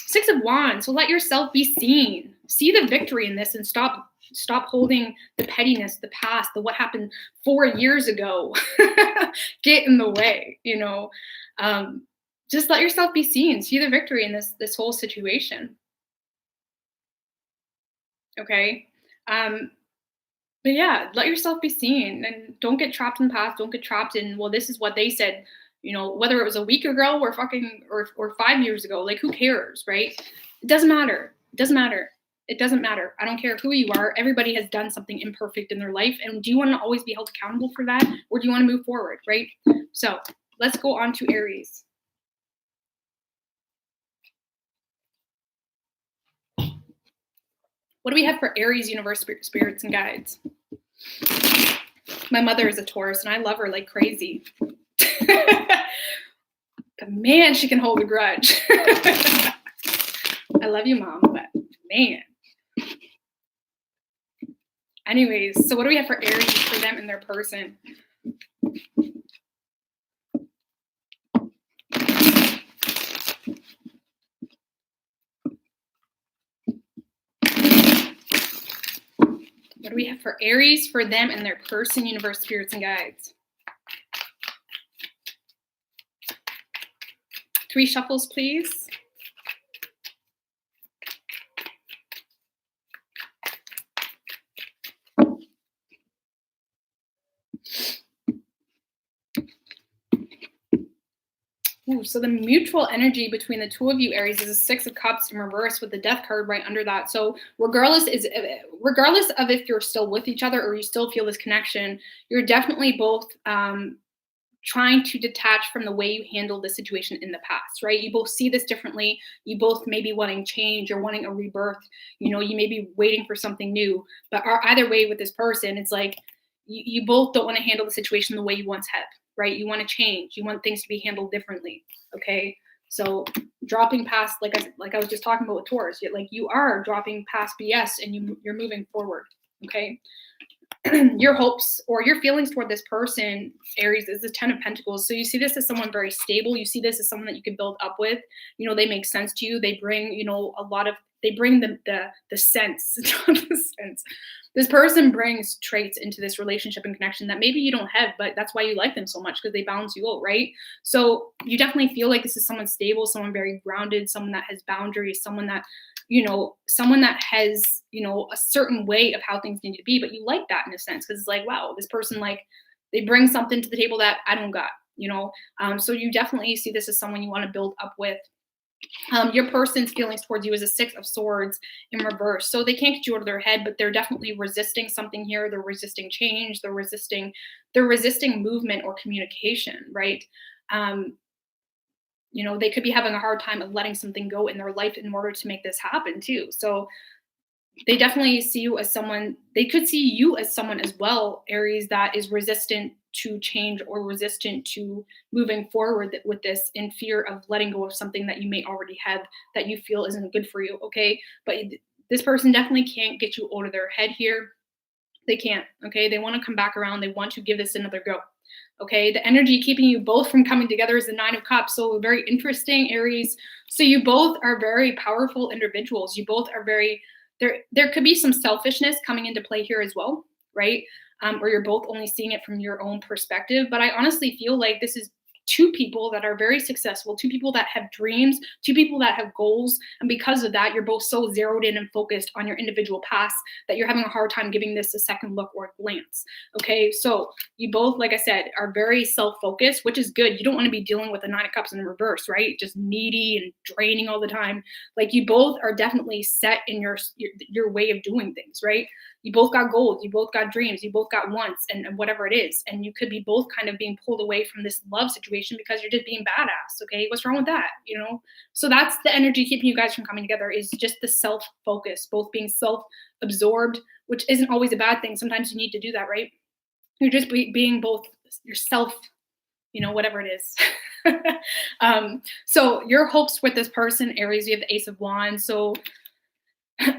Six of Wands. So let yourself be seen. See the victory in this, and stop holding the pettiness, the past, the what happened 4 years ago get in the way, just let yourself be seen. See the victory in this whole situation. Okay. But yeah, let yourself be seen, and don't get trapped in the past. Don't get trapped in, well, this is what they said, whether it was a week ago or or 5 years ago. Like, who cares, right? It doesn't matter. It doesn't matter. It doesn't matter. I don't care who you are. Everybody has done something imperfect in their life. And do you want to always be held accountable for that? Or do you want to move forward, right? So let's go on to Aries. What do we have for Aries universe spirits and guides? My mother is a Taurus, and I love her like crazy. But man, she can hold a grudge. I love you, Mom, but man. Anyways, so what do we have for Aries, for them and their person? What do we have for Aries, for them and their person, universe, spirits, and guides? 3 shuffles, please. Ooh, so the mutual energy between the two of you, Aries, is a 6 of Cups in reverse with the Death card right under that. So regardless of if you're still with each other or you still feel this connection, you're definitely both trying to detach from the way you handled the situation in the past, right? You both see this differently. You both may be wanting change or wanting a rebirth. You may be waiting for something new. But either way with this person, it's like you both don't want to handle the situation the way you once have. Right? You want to change. You want things to be handled differently. Okay. So dropping past, like I was just talking about with Taurus, you are dropping past BS, and you're moving forward. Okay. Your hopes or your feelings toward this person, Aries, is the 10 of Pentacles. So you see this as someone very stable. You see this as someone that you can build up with. They make sense to you. They bring, they bring the sense, not the sense. This person brings traits into this relationship and connection that maybe you don't have, but that's why you like them so much, because they balance you out, right? So you definitely feel like this is someone stable, someone very grounded, someone that has boundaries, someone that has, a certain way of how things need to be, but you like that in a sense, because it's like, wow, this person, they bring something to the table that I don't got, so you definitely see this as someone you want to build up with. Your person's feelings towards you is a 6 of Swords in reverse. So they can't get you out of their head, but they're definitely resisting something here. They're resisting change. They're resisting movement or communication, right? They could be having a hard time of letting something go in their life in order to make this happen too. So they definitely see you as someone, they could see you as someone as well, Aries, that is resistant to change or resistant to moving forward with this, in fear of letting go of something that you may already have that you feel isn't good for you. Okay. But this person definitely can't get you out of their head here. They can't. Okay. They want to come back around. They want to give this another go. Okay. The energy keeping you both from coming together is the 9 of Cups. So very interesting, Aries. So you both are very powerful individuals. You both are very, there could be some selfishness coming into play here as well, right? Or you're both only seeing it from your own perspective. But I honestly feel like this is 2 people that are very successful, 2 people that have dreams, 2 people that have goals. And because of that, you're both so zeroed in and focused on your individual paths that you're having a hard time giving this a second look or a glance. Okay. So you both, like I said, are very self-focused, which is good. You don't want to be dealing with a 9 of Cups in reverse, right? Just needy and draining all the time. Like, you both are definitely set in your way of doing things, right? You both got goals, you both got dreams, you both got wants, and whatever it is. And you could be both kind of being pulled away from this love situation situation because you're just being badass. Okay, what's wrong with that? You know, so that's the energy keeping you guys from coming together, is just the self-focus, both being self-absorbed, which isn't always a bad thing. Sometimes you need to do that, right? You're just being both yourself, you know, whatever it is. So your hopes with this person, Aries, you have the Ace of Wands. So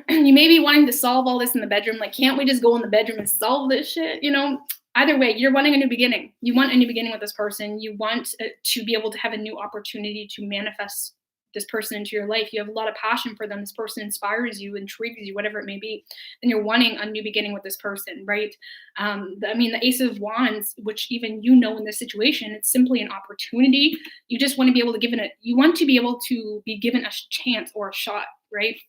you may be wanting to solve all this in the bedroom. Like, can't we just go in the bedroom and solve this shit? You know, either way, you're wanting a new beginning. You want a new beginning with this person. You want to be able to have a new opportunity to manifest this person into your life. You have a lot of passion for them. This person inspires you, intrigues you, whatever it may be. And you're wanting a new beginning with this person, right? I mean, the Ace of Wands, which even you know in this situation, it's simply an opportunity. You just want to be able to give it, you want to be able to be given a chance or a shot, right?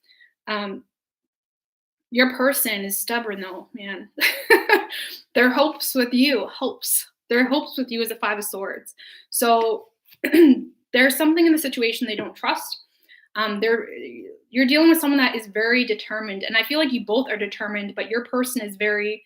Your person is stubborn though, man. Their hopes with you, their hopes with you is a Five of Swords. So there's something in the situation they don't trust. You're dealing with someone that is very determined, and I feel like you both are determined, but your person is very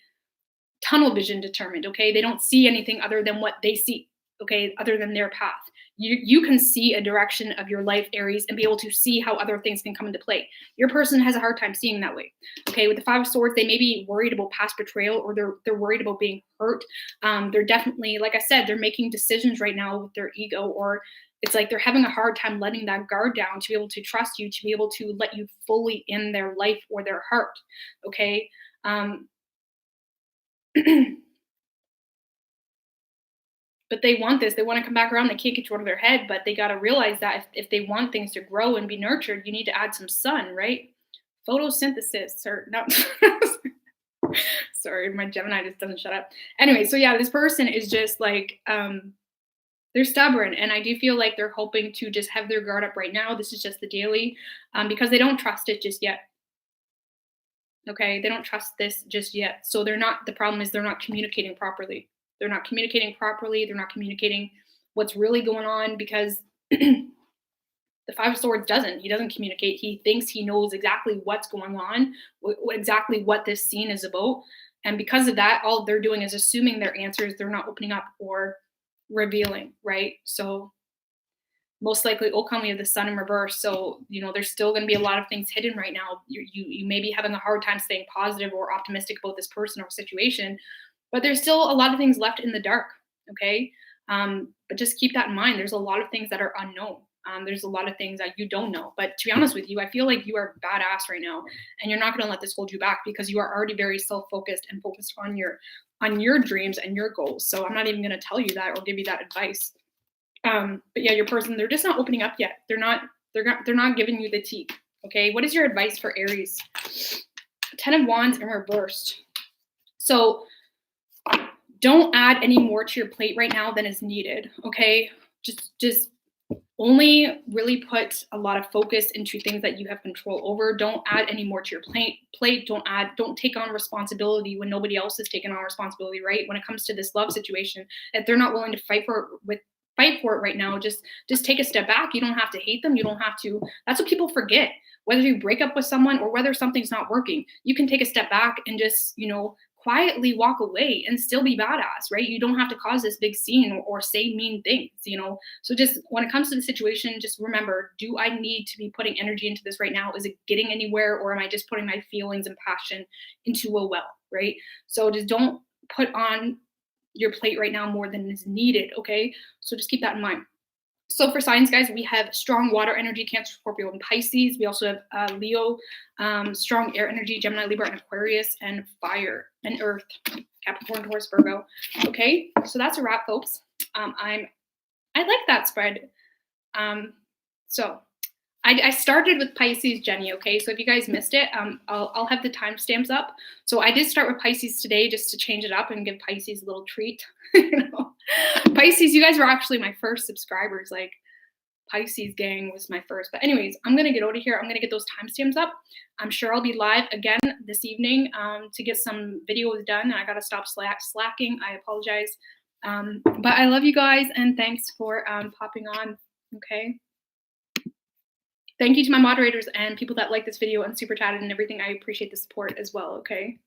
tunnel vision determined. Okay, they don't see anything other than what they see. Okay, other than their path. You can see a direction of your life, Aries, and be able to see how other things can come into play. Your person has a hard time seeing that way. Okay, with the Five of Swords, they may be worried about past betrayal, or they're worried about being hurt. They're definitely, like I said, they're making decisions right now with their ego, or it's like they're having a hard time letting that guard down to be able to trust you, to be able to let you fully in their life or their heart. Okay. But they want this. They want to come back around. They can't get you out of their head, but they got to realize that if they want things to grow and be nurtured, you need to add some sun, right? Photosynthesis, or no. Sorry, my Gemini just doesn't shut up. Anyway, so yeah, this person is just like, they're stubborn, and I do feel like they're hoping to just have their guard up right now. This is just the daily, because they don't trust it just yet. Okay, they don't trust this just yet. So they're not, the problem is they're not communicating properly. They're not communicating properly. They're not communicating what's really going on, because the Five of Swords doesn't. He doesn't communicate. He thinks he knows exactly what's going on, exactly what this scene is about. And because of that, all they're doing is assuming their answers. They're not opening up or revealing, right? So most likely, Ocon, we have the Sun in reverse. So, you know, there's still going to be a lot of things hidden right now. You may be having a hard time staying positive or optimistic about this person or situation, but there's still a lot of things left in the dark. Okay. But just keep that in mind. There's a lot of things that are unknown. There's a lot of things that you don't know. But to be honest with you, I feel like you are badass right now, and you're not going to let this hold you back, because you are already very self-focused and focused on your dreams and your goals. So I'm not even going to tell you that or give you that advice. But yeah, your person, they're just not opening up yet. They're not giving you the tea. Okay. What is your advice for Aries? 10 of Wands in reversed. So don't add any more to your plate right now than is needed. Okay. Just only really put a lot of focus into things that you have control over. Don't add any more to your plate. Don't take on responsibility when nobody else is taking on responsibility, right? When it comes to this love situation, if they're not willing to fight for it right now, just take a step back. You don't have to hate them. You don't have to, that's what people forget. Whether you break up with someone or whether something's not working, you can take a step back and just, you know, quietly walk away and still be badass, right? You don't have to cause this big scene or say mean things, you know? So just when it comes to the situation, just remember, do I need to be putting energy into this right now? Is it getting anywhere, or am I just putting my feelings and passion into a well, right? So just don't put on your plate right now more than is needed, okay? So just keep that in mind. So for signs, guys, we have strong water energy, Cancer, Scorpio, and Pisces. We also have Leo, strong air energy, Gemini, Libra, and Aquarius, and fire and earth, Capricorn, Taurus, Virgo. Okay, so that's a wrap, folks. I like that spread. So I started with Pisces, Jenny, okay? So if you guys missed it, I'll have the timestamps up. So I did start with Pisces today just to change it up and give Pisces a little treat. You know? Pisces, you guys were actually my first subscribers. Like, Pisces gang was my first. But anyways, I'm going to get out of here. I'm going to get those timestamps up. I'm sure I'll be live again this evening to get some videos done. I got to stop slacking. I apologize. But I love you guys, and thanks for popping on, okay? Thank you to my moderators and people that like this video and super chatted and everything. I appreciate the support as well, okay?